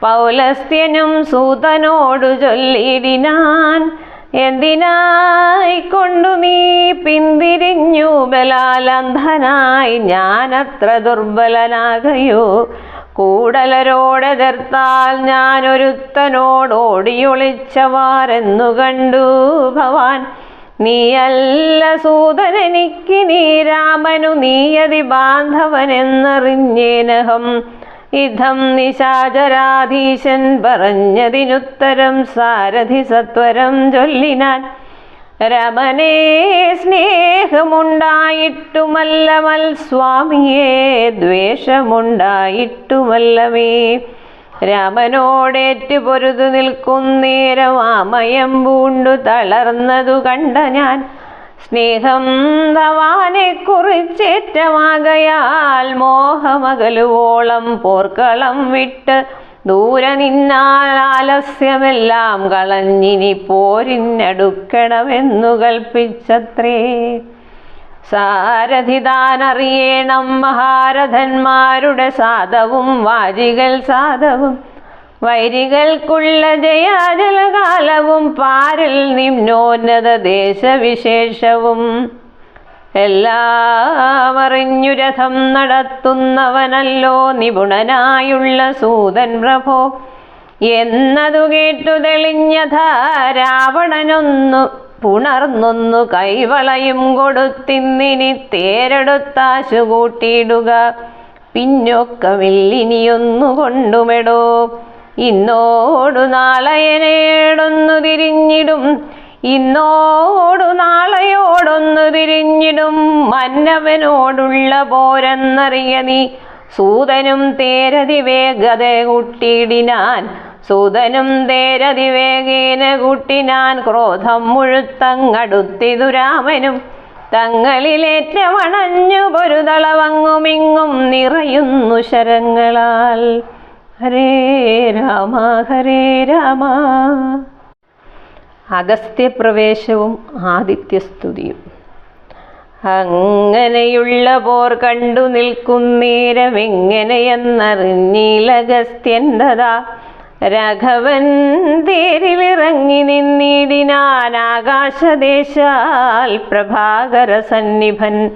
A: പൗലസ്ത്യനും സൂതനോടു ചൊല്ലിടിനാൻ. എന്തിനായിക്കൊണ്ടു നീ പിന്തിരിഞ്ഞു ബലാലന്ധനായി? ഞാനത്ര ദുർബലനാകയോ? കൂടലരോടെതിർത്താൽ ഞാനൊരുത്തനോടോടിയൊളിച്ചവാരെന്നു കണ്ടു ഭവാൻ. നീയല്ല സൂതനെനിക്ക് നീ രാമനു നീയതി ബാന്ധവനെന്നറിഞ്ഞേനഹം. ഇതം നിശാചരാധീശൻ പറഞ്ഞതിനുത്തരം സാരഥി സത്വരം ചൊല്ലിനാൻ. രമനേ സ്നേഹമുണ്ടായിട്ടുമല്ല മൽസ്വാമിയെ ദ്വേഷമുണ്ടായിട്ടുമല്ലമേ. രാമനോടേറ്റു പൊരുതു നിൽക്കുന്നേരം ആമയം പൂണ്ടു തളർന്നതു കണ്ട ഞാൻ. സ്നേഹം തവാനെ കുറിച്ചേറ്റമാകയാൽ മോഹമകലുവോളം പോർക്കളം വിട്ട് ദൂരെ നിന്നാൽ ആലസ്യമെല്ലാം കളഞ്ഞിനി പോരിനടുക്കണമെന്നു കൽപ്പിച്ചത്രേ. സാരഥിതാനറിയേണം മഹാരഥന്മാരുടെ സാധവും വാജികൾ സാധവും. വൈരികൾക്കുള്ള ജയാജലകാലവും പാരിൽ നിമ്നോന്നത ദേശവിശേഷവും. എല്ലാം അറിഞ്ഞു രഥം നടത്തുന്നവനല്ലോ നിപുണനായുള്ള സൂതൻ പ്രഭോ എന്നതു കേട്ടു തെളിഞ്ഞഥ രാവണനൊന്നു പുണർന്നൊന്നു കൈവളയും കൊടുത്തിന്നിനി തേരെടുത്താശു കൂട്ടിയിടുക. പിന്നൊക്കമില്ലിനിയൊന്നു കൊണ്ടുമെടോ. ഇന്നോടു നാളെയനേടൊന്നു തിരിഞ്ഞിടും. ഇന്നോടു നാളെയോടൊന്നു തിരിഞ്ഞിടും. മന്നവനോടുള്ള പോരെന്നറിയ നീ. സൂതനും തേരതി വേഗത കൂട്ടിയിടിനാൻ. സൂതനും തേരതി വേഗേന കൂട്ടിനാൻ. ക്രോധം മുഴുത്തങ്ങടുത്തിതു രാമനും. തങ്ങളിലേറ്റമണഞ്ഞു പൊരുതളവങ്ങുമിങ്ങും നിറയുന്നു ശരങ്ങളാൽ. ഹരേ രാമ ഹരേ രാമ. അഗസ്ത്യപ്രവേശവും ആദിത്യസ്തുതിയും. അങ്ങനെയുള്ള പോർ കണ്ടു നിൽക്കുന്നേരമെങ്ങനെയെന്നറിഞ്ഞീലഗസ്ത്യൻ്റെതാ. രാഘവൻ തേരിലിറങ്ങി നിന്നിടിനാൻ. ആകാശദേശാൽ പ്രഭാകര സന്നിഭൻ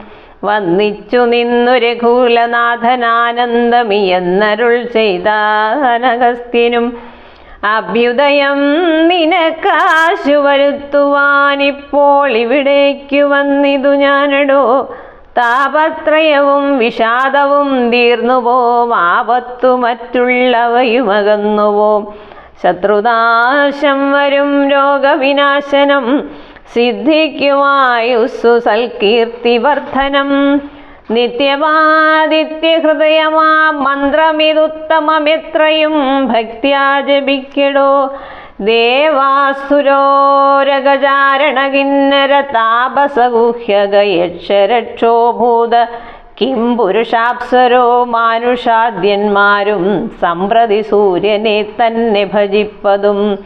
A: വന്നിച്ചു നിന്നു രഘുകുലനാഥനാനന്ദമിയെന്നരുൾ ചെയ്താനഗസ്ത്യനും. അഭ്യുദയം നിനക്കാശു വരുത്തുവാനിപ്പോൾ ഇവിടേക്കു വന്നിതു ഞാനടോ. താപത്രയവും വിഷാദവും തീർന്നുപോം. ആപത്തു മറ്റുള്ളവയുമകന്നുപോം. ശത്രുനാശം വരും രോഗവിനാശനം. സിദ്ധിക്കുമായുസ്സു സൽകീർത്തിവർദ്ധനം. നിത്യമാദിത്യഹൃദയമാ മന്ത്രമിതുത്തമമെത്രയും ഭക്ത്യാ ജപിക്കടോ. ദേവാസുരോരഗചാരണ കിന്നര താപസഗുഹ്യഗയക്ഷരക്ഷോഭൂത കിം പുരുഷാപ്സരോ മാനുഷാദ്യന്മാരും സമ്പ്രതി സൂര്യനെ തന്നെ ഭജിപ്പതും.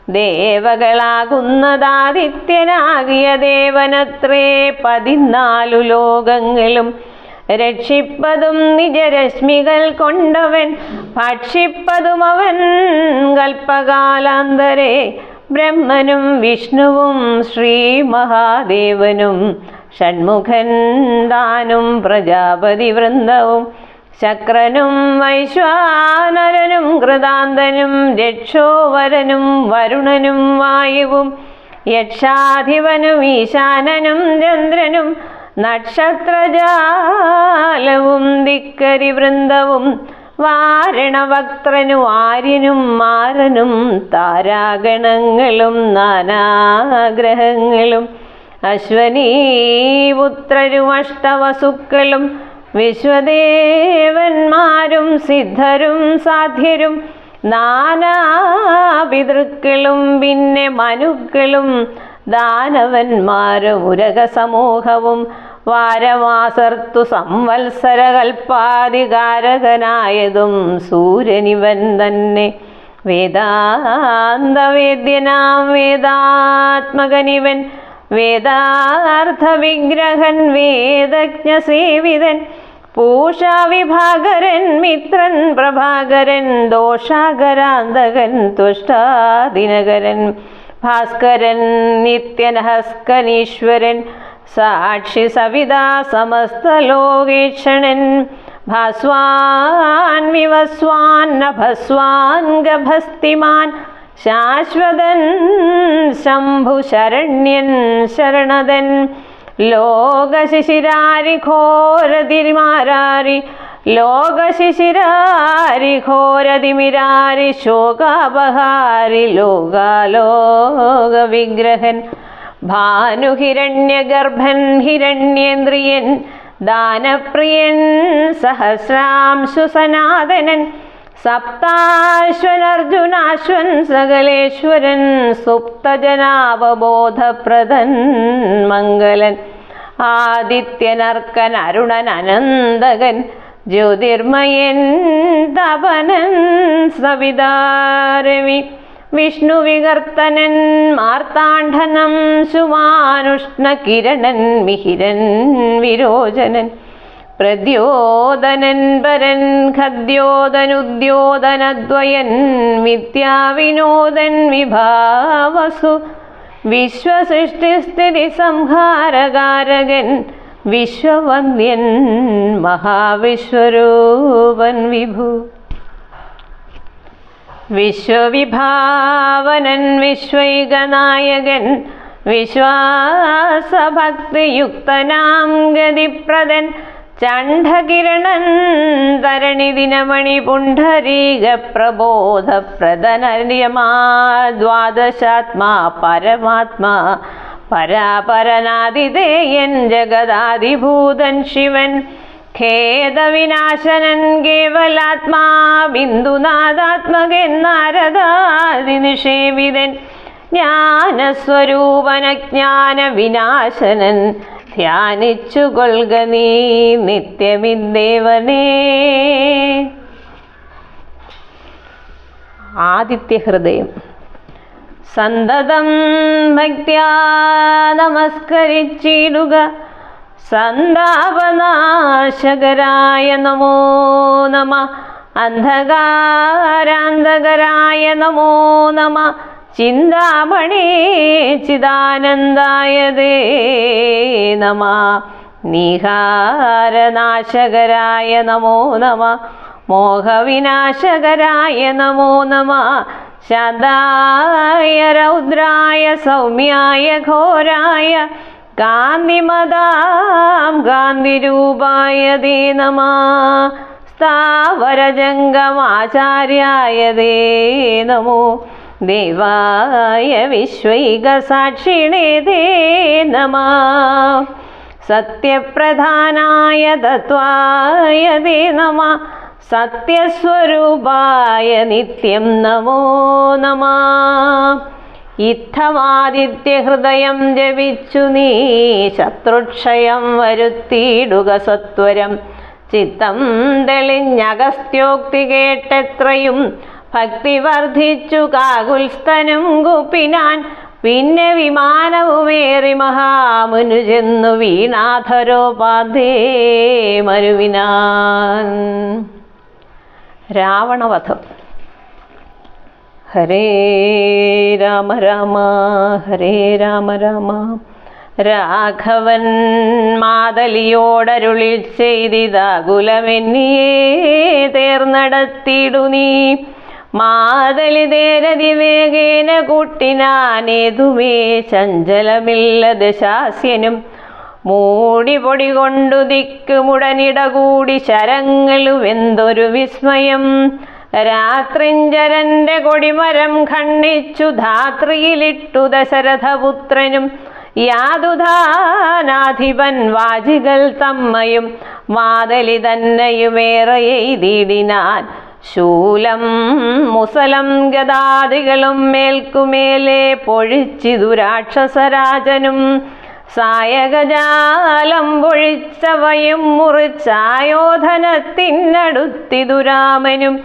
A: ദേവകളാകുന്നതാദിത്യനാകിയ ദേവനത്രേ 14 ലോകങ്ങളും. രക്ഷിപ്പതും നിജരശ്മികൾ കൊണ്ടവൻ ഭക്ഷിപ്പതും അവൻ കൽപ്പകാലാന്തരെ. ബ്രഹ്മനും വിഷ്ണുവും ശ്രീ മഹാദേവനും ഷൺമുഖൻ താനും പ്രജാപതി വൃന്ദവും. ശക്രനും വൈശ്വാനരനും കൃതാന്തനും രക്ഷോവരനും വരുണനും വായുവും. യക്ഷാധിപനും ഈശാനനും ചന്ദ്രനും നക്ഷത്രജാലവും ദിക്കരി വൃന്ദവും. വാരണവക്ത്രനും ആര്യനും മാരനും താരാഗണങ്ങളും നാനാഗ്രഹങ്ങളും. അശ്വനീപുത്രരും അഷ്ടവസുക്കളും വിശ്വദേവന്മാരും സിദ്ധരും സാധ്യരും നാനാപിതൃക്കളും പിന്നെ മനുക്കളും ദാനവന്മാരും ഉരകസമൂഹവും. വാരമാസർത്തു സംവത്സരകൽപ്പാധികാരകനായതും സൂര്യനിവൻ തന്നെ. വേദാന്തവേദ്യനാം വേദാത്മകനിവൻ. വേദാർത്ഥവിഗ്രഹൻ വേദജ്ഞസേവിതൻ. പൂഷാവിഭാകരൻ മിത്രൻ പ്രഭാകരൻ. ദോഷാകരാന്തകൻ തുഷ്ടാദിനകരൻ. ഭാസ്കരൻ നിത്യനഹസ്കനീശ്വരൻ സാക്ഷി സവിതാ സമസ്തലോകേക്ഷണൻ ഭാസ്വാൻ വിവസ്വാൻ നഭസ്വാൻ ഗഭസ്തിമാൻ ശാശ്വതൻ ശംഭു ശരണ്യൻ ശരണദൻ ലോകശിശിരാരി ഘോരതിമാരാരി ലോകശിശിരാരി ഘോരതിമിരാരി ശോകാപഹാരി ലോകാലോക വിഗ്രഹൻ ഭാനുഹിരണ്യഗർഭൻ ഹിരണ്യേന്ദ്രിയൻ ദാനപ്രിയൻ സഹസ്രാംശു സനാതനൻ സപ്താശ്വനർജുനാശ്വൻ സകലേശ്വരൻ സുപ്തജനാവബോധപ്രദൻ മംഗലൻ ആദിത്യനർക്കൻ അരുണൻ അനന്തകൻ ജ്യോതിർമയൻ തപനൻ സവിതാരവി വിഷ്ണു വികർത്തനൻ മാർത്താണ്ഡനം സുമാനുഷ്ണകിരണൻ മിഹിരൻ വിരോചനൻ പ്രദ്യോതനൻ പരൻ ഖദ്യോതനുദ്യോതനദ്വയൻ വിദ്യാവിനോദൻ വിഭാവസു വിശ്വസൃഷ്ടിസ്ഥിതി സംഹാരകാരകൻ വിശ്വവന്ദ്യൻ മഹാവിശ്വരൂപൻ വിഭു വിശ്വവിഭാവനൻ വിശ്വൈകനായകൻ വിശ്വാസഭക്തിയുക്തനാം ഗതിപ്രദൻ ചണ്ഡകിരണൻ തരണിദിനമണി പുണ്ഡരീക പ്രബോധപ്രദനര്യമാ ദ്വാദശാത്മാ പരമാത്മാ പരാപരനാദിതേയൻ ജഗദാദിഭൂതൻ ശിവൻ ഖേദവിനാശനൻ കേവലാത്മാ ബിന്ദുനാഥാത്മകൻ നാരദാദിനിഷേവിതൻ ജ്ഞാനസ്വരൂപനജ്ഞാന വിനാശനൻ ധ്യാനിച്ചു കൊൾക നീ നിത്യമിദ്ദേവനേ. ആദിത്യഹൃദയം സന്തതം ഭക്ത്യാ നമസ്കരിച്ചിടുക സന്താപനാശകരായ നമോ നമ അന്ധകാരാന്തകരായ നമോ നമ ചിന്താമണി ചിദാനന്ദായ ദേ നമ നീഹാരനാശകരായ നമോ നമ മോഹവിനാശകരായ നമോ നമ ശാന്തായ രൗദ്രായ സൗമ്യായ ഘോരായ കാന്തിമതാം കാന്തിരൂപായ ദേ നമ സ്ഥാവരജംഗമാചാര്യായ ദേ നമോ ദേവായ വിശ്വൈകസാക്ഷിണേ ദേ നമ സത്യപ്രധാനായ തത്വായ ദേ നമ സത്യസ്വരൂപായ നിത്യം നമോ നമ ഇത്തമാദിത്യഹൃദയം ജപിച്ചു നീ ശത്രുക്ഷയം വരുത്തിയിടുക സത്വരം ചിത്തം തെളിഞ്ഞഗസ്ത്യോക്തി കേട്ടെത്രയും ഭക്തി വർദ്ധിച്ചു കാകുൽസ്ഥനും കുപ്പിനാൻ പിന്നെ വിമാനവുമേറി മഹാമുനു ചെന്നു വീണാധരോപാധേ മരുവിനാൻ. രാവണവധം. ഹരേ രാമ രാമ ഹരേ രാമ രാമ. രാഘവൻ മാതലിയോടരുളി ചെയ്തിതാകുലമെന്നിയേ തേർന്നടത്തിയിടു നീ മാതലിതേരതി വേഗേന കൂട്ടിനാനേതുമേ ചഞ്ചലമില്ലത് ശാസ്യനും മൂടിപൊടി കൊണ്ടു ദിക്കുമുടനിടകൂടി ശരങ്ങളുവെന്തൊരു വിസ്മയം രാത്രിഞ്ചരന്റെ കൊടിമരം ഖണ്ഡിച്ചു ധാത്രിയിലിട്ടു ദശരഥപുത്രനും യാതുധാനാധിപൻ വാജികൾ തമ്മയും മാതലി തന്നെയുമേറെ എയ്തിടിനാൻ ശൂലം മുസലം ഗദാദികളും മേൽക്കുമേലെ പൊഴിച്ചിതു രാക്ഷസരാജനും സായകജാലം പൊഴിച്ചവയും മുറിച്ചായോധനത്തിനടുത്തിതു രാമനും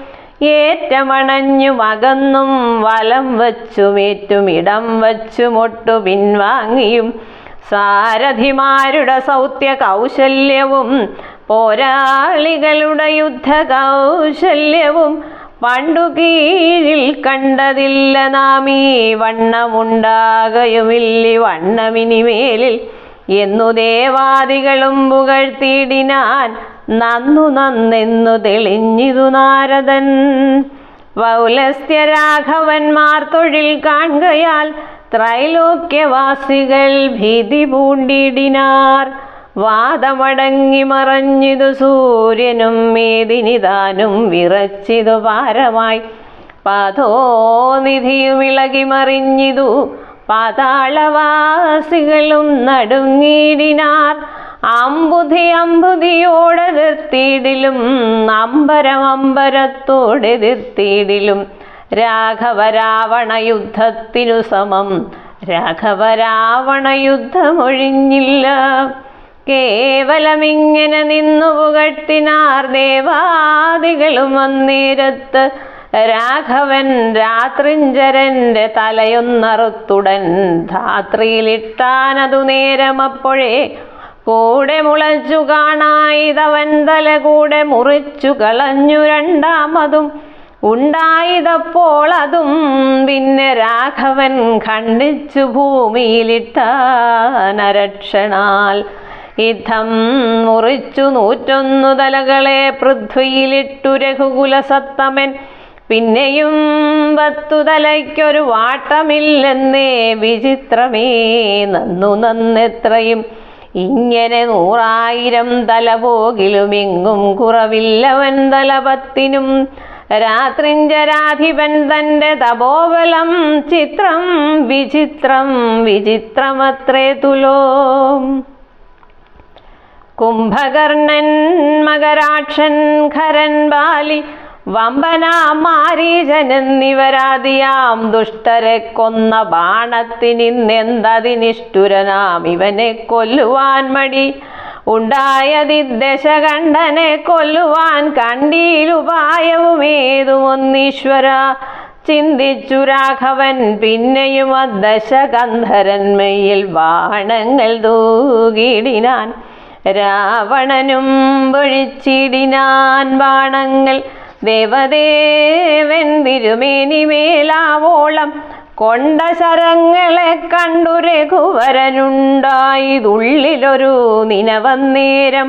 A: ഏറ്റമണഞ്ഞും അകന്നും വലം വച്ചുമേറ്റും ഇടം വച്ചുമൊട്ടു പിൻവാങ്ങിയും സാരഥിമാരുടെ സൗത്യ കൗശല്യവും പോരാളികളുടെ യുദ്ധ കൗശല്യവും പണ്ടു കീഴിൽ കണ്ടതില്ല നാമീ വണ്ണമുണ്ടാകയുമില്ലി വണ്ണമിനിമേലിൽ എന്നു ദേവാദികളും പുകഴ്ത്തിയിടിനാൻ. നന്നു നന്നെന്നു തെളിഞ്ഞിതു നാരദൻ. പൗലസ്ത്യരാഘവന്മാർ തൊഴിൽ കാണുകയാൽ ത്രൈലോക്യവാസികൾ ഭീതി പൂണ്ടിടിനാർ. വാദമടങ്ങി മറഞ്ഞിതു സൂര്യനും മേദിനിതാനും വിറച്ചിതു പാരമായി. പാതോനിധിയുമിളകി മറിഞ്ഞിതു പാതാളവാസികളും നടുങ്ങിടിനാർ. അമ്പുധിയോടെതിർത്തിയിടിലും അമ്പരമമ്പരത്തോടെതിർത്തിയിടിലും രാഘവരാവണ യുദ്ധത്തിനു സമം രാഘവരാവണ യുദ്ധമൊഴിഞ്ഞില്ല. കേവലമിങ്ങനെ നിന്നു പുകഴ്ത്തിനാർ ദേവാദികളും അന്നേരത്ത്. രാഘവൻ രാത്രിഞ്ചരന്റെ തലയൊന്നറുത്തുടൻ ധാത്രിയിലിട്ടാനതു നേരമപ്പോഴേ കൂടെ മുളച്ചു കാണായിതവൻ തല കൂടെ മുറിച്ചു കളഞ്ഞു. രണ്ടാമതും ഉണ്ടായതപ്പോൾ അതും പിന്നെ രാഘവൻ ഖണ്ഡിച്ചു ഭൂമിയിലിട്ടാനരക്ഷണാൽ. യുദ്ധം മുറിച്ചു 101 തലകളെ പൃഥ്വിയിലിട്ടു രഘുകുലസത്തമൻ. പിന്നെയും 10 തലയ്ക്കൊരു വാട്ടമില്ലെന്നേ വിചിത്രമേ നന്നു നന്നെത്രയും. ഇങ്ങനെ 100,000 തല പോകിലും എങ്ങും കുറവില്ലവൻ തലപത്തിനും. രാത്രിഞ്ചരാധിപൻ തൻ്റെ തപോബലം ചിത്രം വിചിത്രം വിചിത്രമത്രേ തുലോം. കുംഭകർണൻ മകരാക്ഷൻ ഖരൻ ബാലി വമ്പനാം മാരീചൻ എന്നിവരാദിയാം ദുഷ്ടരെ കൊന്ന ബാണത്തിനിന്നെന്തതിനിഷ്ഠുരനാം ഇവനെ കൊല്ലുവാൻ മടി ഉണ്ടായതി. ദശകണ്ഠനെ കൊല്ലുവാൻ കണ്ടീലുപായവുമേതുമൊന്നീശ്വര ചിന്തിച്ചു രാഘവൻ. പിന്നെയും ദശകന്ധരന്മയിൽ ബാണങ്ങൾ തൂകിടിനാൻ. രാവണനും പൊഴിച്ചിടിനാൻ ബാണങ്ങൾ. ദേവദേവൻ തിരുമേനിമേലാവോളം കൊണ്ട ശരങ്ങളെ കണ്ടു രഘുവരനുണ്ടായതുള്ളിലൊരു നിനവന്നേരം.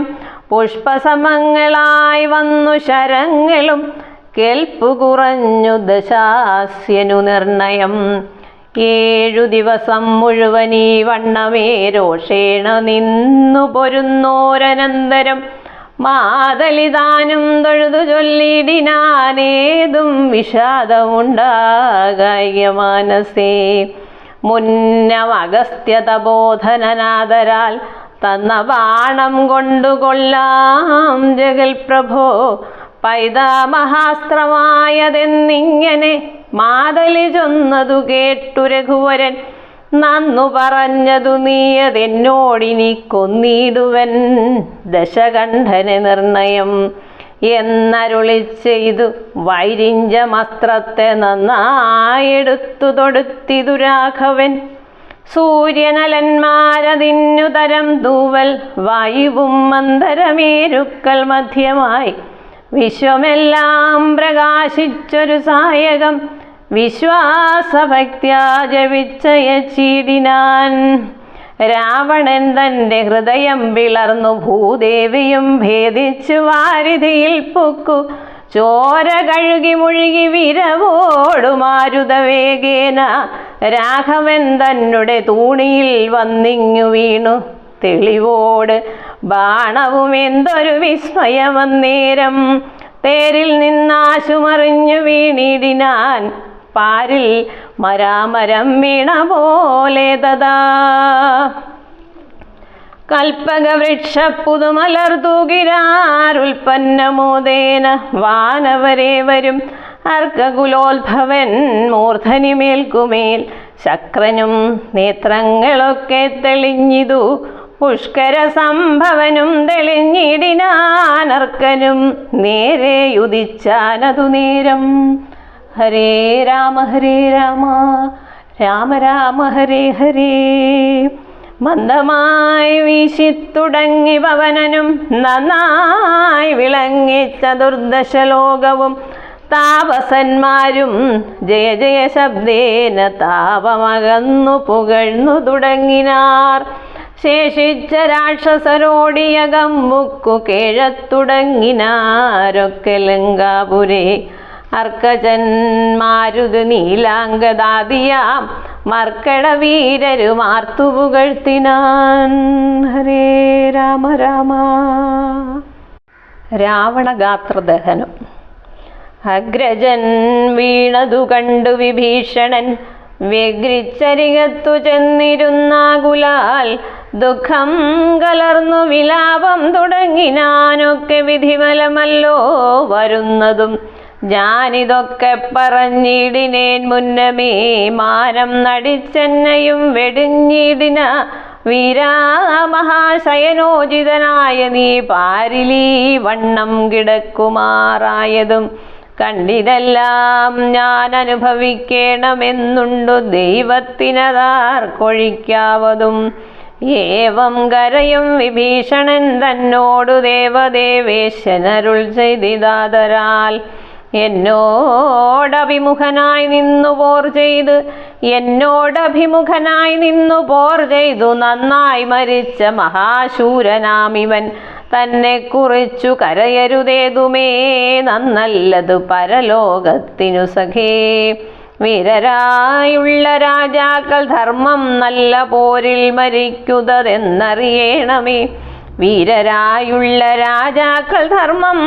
A: പുഷ്പസമങ്ങളായി വന്നു ശരങ്ങളും കേൾപ്പു കുറഞ്ഞു ദശാസ്യനു നിർണയം. 7 ദിവസം മുഴുവനീ വണ്ണമേ രോഷേണ നിന്നു പൊരുന്നോരനന്തരം മാതലിതാനും തൊഴുതു ചൊല്ലിടിനാനേതും വിഷാദമുണ്ടാകായ മാനസേ. മുന്നം അഗസ്ത്യതബോധനനാദരാൽ തന്ന ബാണം കൊണ്ടുകൊള്ളാം ജഗൽ പ്രഭോ. പൈതാമഹാസ്ത്രമായതെന്നിങ്ങനെ മാതലി ചൊന്നതു കേട്ടു രഘുവരൻ. നന്നു പറഞ്ഞതു നീയതെന്നോടിനി കൊന്നിടുവൻ ദശകണ്ഠനെ നിർണയം എന്നരുളി ചെയ്തു. വൈരിഞ്ചമസ്ത്രത്തെ നന്നായെടുത്തു തൊടുത്തിതു രാഘവൻ. സൂര്യനലന്മാരതിന്നു തരം തൂവൽ വായുവും മന്ദരമേരുക്കൾ മധ്യമായി വിശ്വമെല്ലാം പ്രകാശിച്ചൊരു സായകം വിശ്വാസഭക്ത്യാ ജപിച്ചയച്ചിടിനാൻ. രാവണൻ തൻ്റെ ഹൃദയം പിളർന്നു ഭൂദേവിയും ഭേദിച്ചു വാരിധിയിൽ പൊക്കു. ചോര കഴുകി മുഴുകി വിരവോടു മാരുതവേഗേന രാഘവൻ തന്നെ തൂണിയിൽ വന്നിങ്ങു വീണു. തെളിവോട് ബാണവും എന്തൊരു വിസ്മയമന്നേരം. തേരിൽ നിന്നാശുമറിഞ്ഞു വീണിടിനാൻ. പാരിൽ മരാമരം വീണ പോലെ തഥാ. കൽപ്പകവൃക്ഷ പുതുമലർ തൂകിരാരുൽപ്പന്നമോദേന വാനവരേവരും അർക്കകുലോത്ഭവൻ മൂർധനിമേൽക്കുമേൽ. ശക്രനും നേത്രങ്ങളൊക്കെ തെളിഞ്ഞിതു. പുഷ്കര സംഭവനും തെളിഞ്ഞിടിനാനർക്കനും നേരെ ഉദിച്ചാനതു നേരം. ഹരേ രാമ രാമ രാമ ഹരേ ഹരേ. മന്ദമായി വീശിത്തുടങ്ങി പവനനും നന്നായി വിളങ്ങി ചതുർദശലോകവും. താപസന്മാരും ജയ ജയ ശബ്ദേന താപമകന്നു പുകഴ്ന്നു തുടങ്ങിനാർ. ശേഷിച്ച രാക്ഷസരോടിയകമ്പുക്കു കേഴത്തുടങ്ങിനാരൊക്കെ ലങ്കാപുരേ. അർക്കജന്മാരുത് നീലാംഗദാദിയാം മർക്കടവീരരുമാർത്തു പുകഴ്ത്തിനാൻ. ഹരേ രാമ രാമ. രാവണഗാത്രദഹനം. അഗ്രജൻ വീണതു കണ്ടു വിഭീഷണൻ വ്യഗ്രിച്ചരികത്തു ചെന്നിരുന്നാകുലാൽ ദുഃഖം കലർന്നു വിലാപം തുടങ്ങിനാനൊക്കെ വിധിമലമല്ലോ വരുന്നതും ഞാനിതൊക്കെ പറഞ്ഞിടിനേൻ മുന്നമേ. മാനം നടിച്ചെന്നയും വെടിഞ്ഞിടിന വീരാമഹാശയനോചിതനായ നീ പാരിലീ വണ്ണം കിടക്കുമാറായതും കണ്ടിതെല്ലാം ഞാൻ അനുഭവിക്കണമെന്നുണ്ടു ദൈവത്തിനതാർക്കൊഴിക്കാവതും. ഏവം കരയും വിഭീഷണൻ തന്നോടു ദേവദേവേശനരുൾ ചെയ്തിതാതരാൽ. എന്നോടഭിമുഖനായി നിന്നു പോർ ചെയ്തു നന്നായി മരിച്ച മഹാശൂരനാമിവൻ തന്നെ കുറിച്ചു കരയരുതേതുമേ നന്നല്ലതു പരലോകത്തിനു സഖേ. വീരരായുള്ള രാജാക്കൾ ധർമ്മം നല്ല പോരിൽ മരിക്കുന്നതെന്നറിയണമേ. വീരരായുള്ള രാജാക്കൾ ധർമ്മം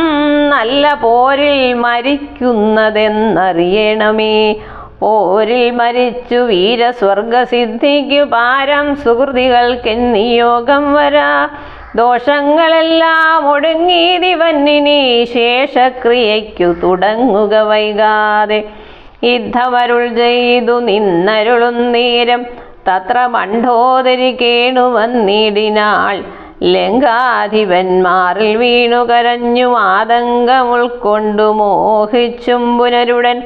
A: നല്ല പോരിൽ മരിക്കുന്നതെന്നറിയണമേ. പോരിൽ മരിച്ചു വീരസ്വർഗസിദ്ധിക്കു പാരം സുഹൃതികൾക്കെന്നിയോഗം വരാ. ദോഷങ്ങളെല്ലാം ഒടുങ്ങിയതിവന്നിനി ശേഷക്രിയയ്ക്കു തുടങ്ങുക വൈകാതെ. യുദ്ധമരുൾ ചെയ്തു നിന്നരുളുന്നേരം തത്ര മണ്ഡോദരി കേണുവന്നിടിനാൾ. ലങ്കാധിപന്മാരിൽ വീണു കരഞ്ഞു ആതങ്കം ഉൾക്കൊണ്ടു മോഹിച്ചും പുനരുടൻ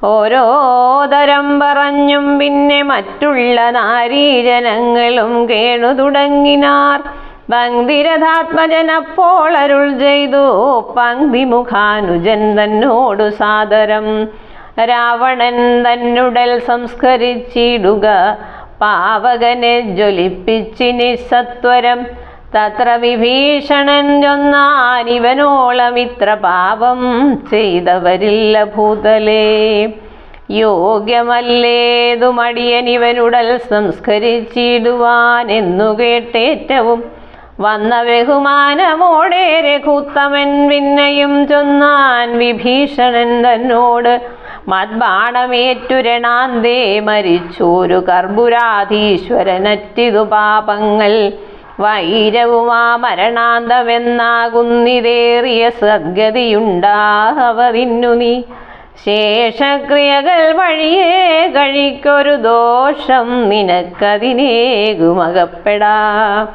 A: ഓരോ തരം പറഞ്ഞും പിന്നെ മറ്റുള്ള നാരീജനങ്ങളും കേണു തുടങ്ങിനാർ. പങ്ക്തിരഥാത്മജനപ്പോൾ അരുൾ ചെയ്തു പങ്ക്തിമുഖാനുജൻ തന്നോടു സാദരം. രാവണൻ തന്നുടൽ സംസ്കരിച്ചിടുക പാവകനെ ജ്വലിപ്പിച്ചിനി സത്വരം. തത്ര വിഭീഷണൻ ചൊന്നാനിവനോളം ഇത്ര പാപം ചെയ്തവരില്ല ഭൂതലേ. യോഗ്യമല്ലേതു മടിയനിവനുടൽ സംസ്കരിച്ചിടുവാൻ എന്നു കേട്ടേറ്റവും വന്ന ബഹുമാനമോടെ രഘുത്തമൻ പിന്നെയും ചൊന്നാൻ വിഭീഷണൻ തന്നോട്. മദ്ബാണമേറ്റുരണാന്തേ മരിച്ചോരു കർപ്പുരാധീശ്വരനറ്റിതു പാപങ്ങൾ വൈരവുമാ മരണാന്തമെന്നാകുന്നിതേറിയ സദ്ഗതിയുണ്ടാവതിന്നു നീ. ശേഷക്രിയകൾ വഴിയേ കഴിക്കൊരു ദോഷം നിനക്കതിനേകുമകപ്പെടാ.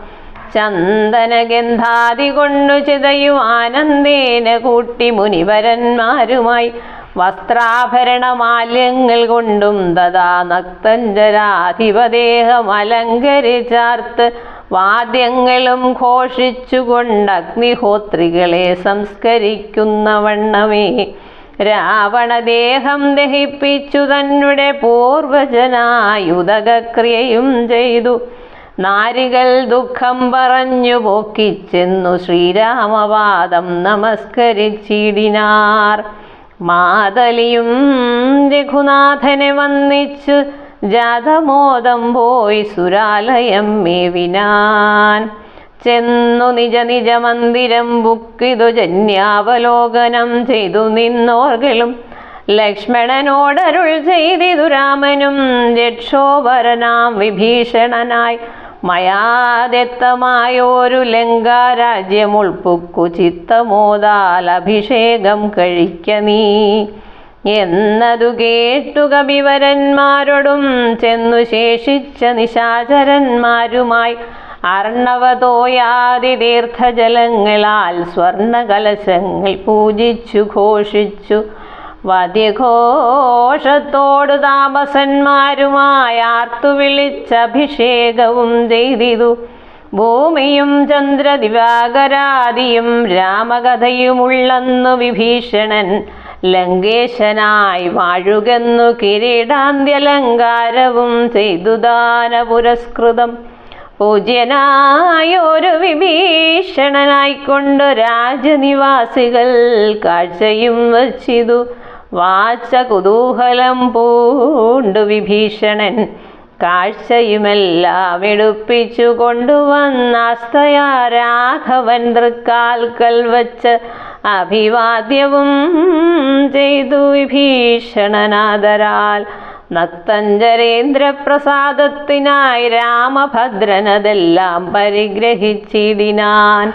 A: ചന്ദനഗന്ധാദി കൊണ്ടു ചിതയും ആനന്ദേന കൂട്ടി മുനിവരന്മാരുമായി വസ്ത്രാഭരണമാല്യങ്ങൾ കൊണ്ടും തഥാ നക്തഞ്ജരാധിപദേഹം അലങ്കരിച്ചാർത്ത് വാദ്യങ്ങളും ഘോഷിച്ചുകൊണ്ട് അഗ്നിഹോത്രികളെ സംസ്കരിക്കുന്ന വണ്ണമേ രാവണദേഹം ദഹിപ്പിച്ചു തന്നെ പൂർവജനായുതകക്രിയയും ചെയ്തു. നാരികൾ ദുഃഖം പറഞ്ഞു പോക്കിച്ചെന്നു ശ്രീരാമപാദം നമസ്കരിച്ചിടിനാർ. മാതലിയും രഘുനാഥനെ വന്ദിച്ച് ജാതമോദം പോയി സുരാലയം മേവിനാൻ. ചെന്നു നിജ നിജ മന്ദിരം ബുക്കിതു ജന്യാവലോകനം ചെയ്തു നിന്നോർകളും ലക്ഷ്മണനോടരുൾ ചെയ്തിതു രാമനും. രക്ഷോവരനാം വിഭീഷണനായി മയാദത്തമായോരു ലങ്കാരാജ്യം ഉൾപ്പുക്കു ചിത്തമോദാൽ അഭിഷേകം കഴിക്ക നീ എന്നതു കേട്ടു കവിവരന്മാരോടും ചെന്നു ശേഷിച്ച നിശാചരന്മാരുമായി അർണവതോയാദി തീർത്ഥജലങ്ങളാൽ സ്വർണകലശങ്ങൾ പൂജിച്ചു ഘോഷിച്ചു വാദ്യഘോഷത്തോടു താപസന്മാരുമായി ആർത്തു വിളിച്ചഭിഷേകവും ചെയ്തിതു. ഭൂമിയും ചന്ദ്രദിവാകരാദിയും രാമകഥയുമുള്ളന്നു വിഭീഷണൻ ലങ്കേശനായി വാഴുകെന്നു കിരീടാന്ത്യലങ്കാരവും ചെയ്തു ദാന പുരസ്കൃതം. പൂജ്യനായൊരു വിഭീഷണനായിക്കൊണ്ടു രാജനിവാസികൾ കാഴ്ചയും വച്ചിതു. വാച്ച കുതൂഹലം പൂണ്ടു വിഭീഷണൻ കാഴ്ചയുമെല്ലാം എടുപ്പിച്ചു കൊണ്ടുവന്നാസ്തയാ രാഘവൻ തൃക്കാൽക്കൽ വച്ച് അഭിവാദ്യവും ചെയ്തു വിഭീഷണനാദരാൽ. നക്തഞ്ചരേന്ദ്രപ്രസാദത്തിനായി രാമഭദ്രനതെല്ലാം പരിഗ്രഹിച്ചിടിനാൻ.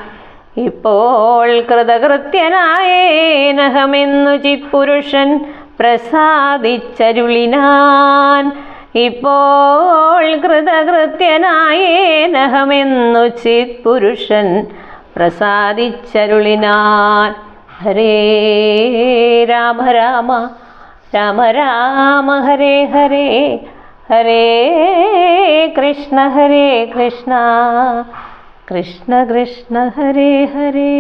A: ഇപ്പോൾ കൃതകൃത്യനായേനഹമെന്നു ചിത്പുരുഷൻ പ്രസാദിച്ചരുളിനാൻ. ഇപ്പോൾ കൃതകൃത്യനായേനഹമെന്നു ചിത്പുരുഷൻ പ്രസാദിച്ചരുളിനാൻ. ഹരേ രാമ രാമ രാമ രാമ ഹരേ ഹരേ, ഹരേ കൃഷ്ണ കൃഷ്ണ കൃഷ്ണ ഹരേ ഹരേ.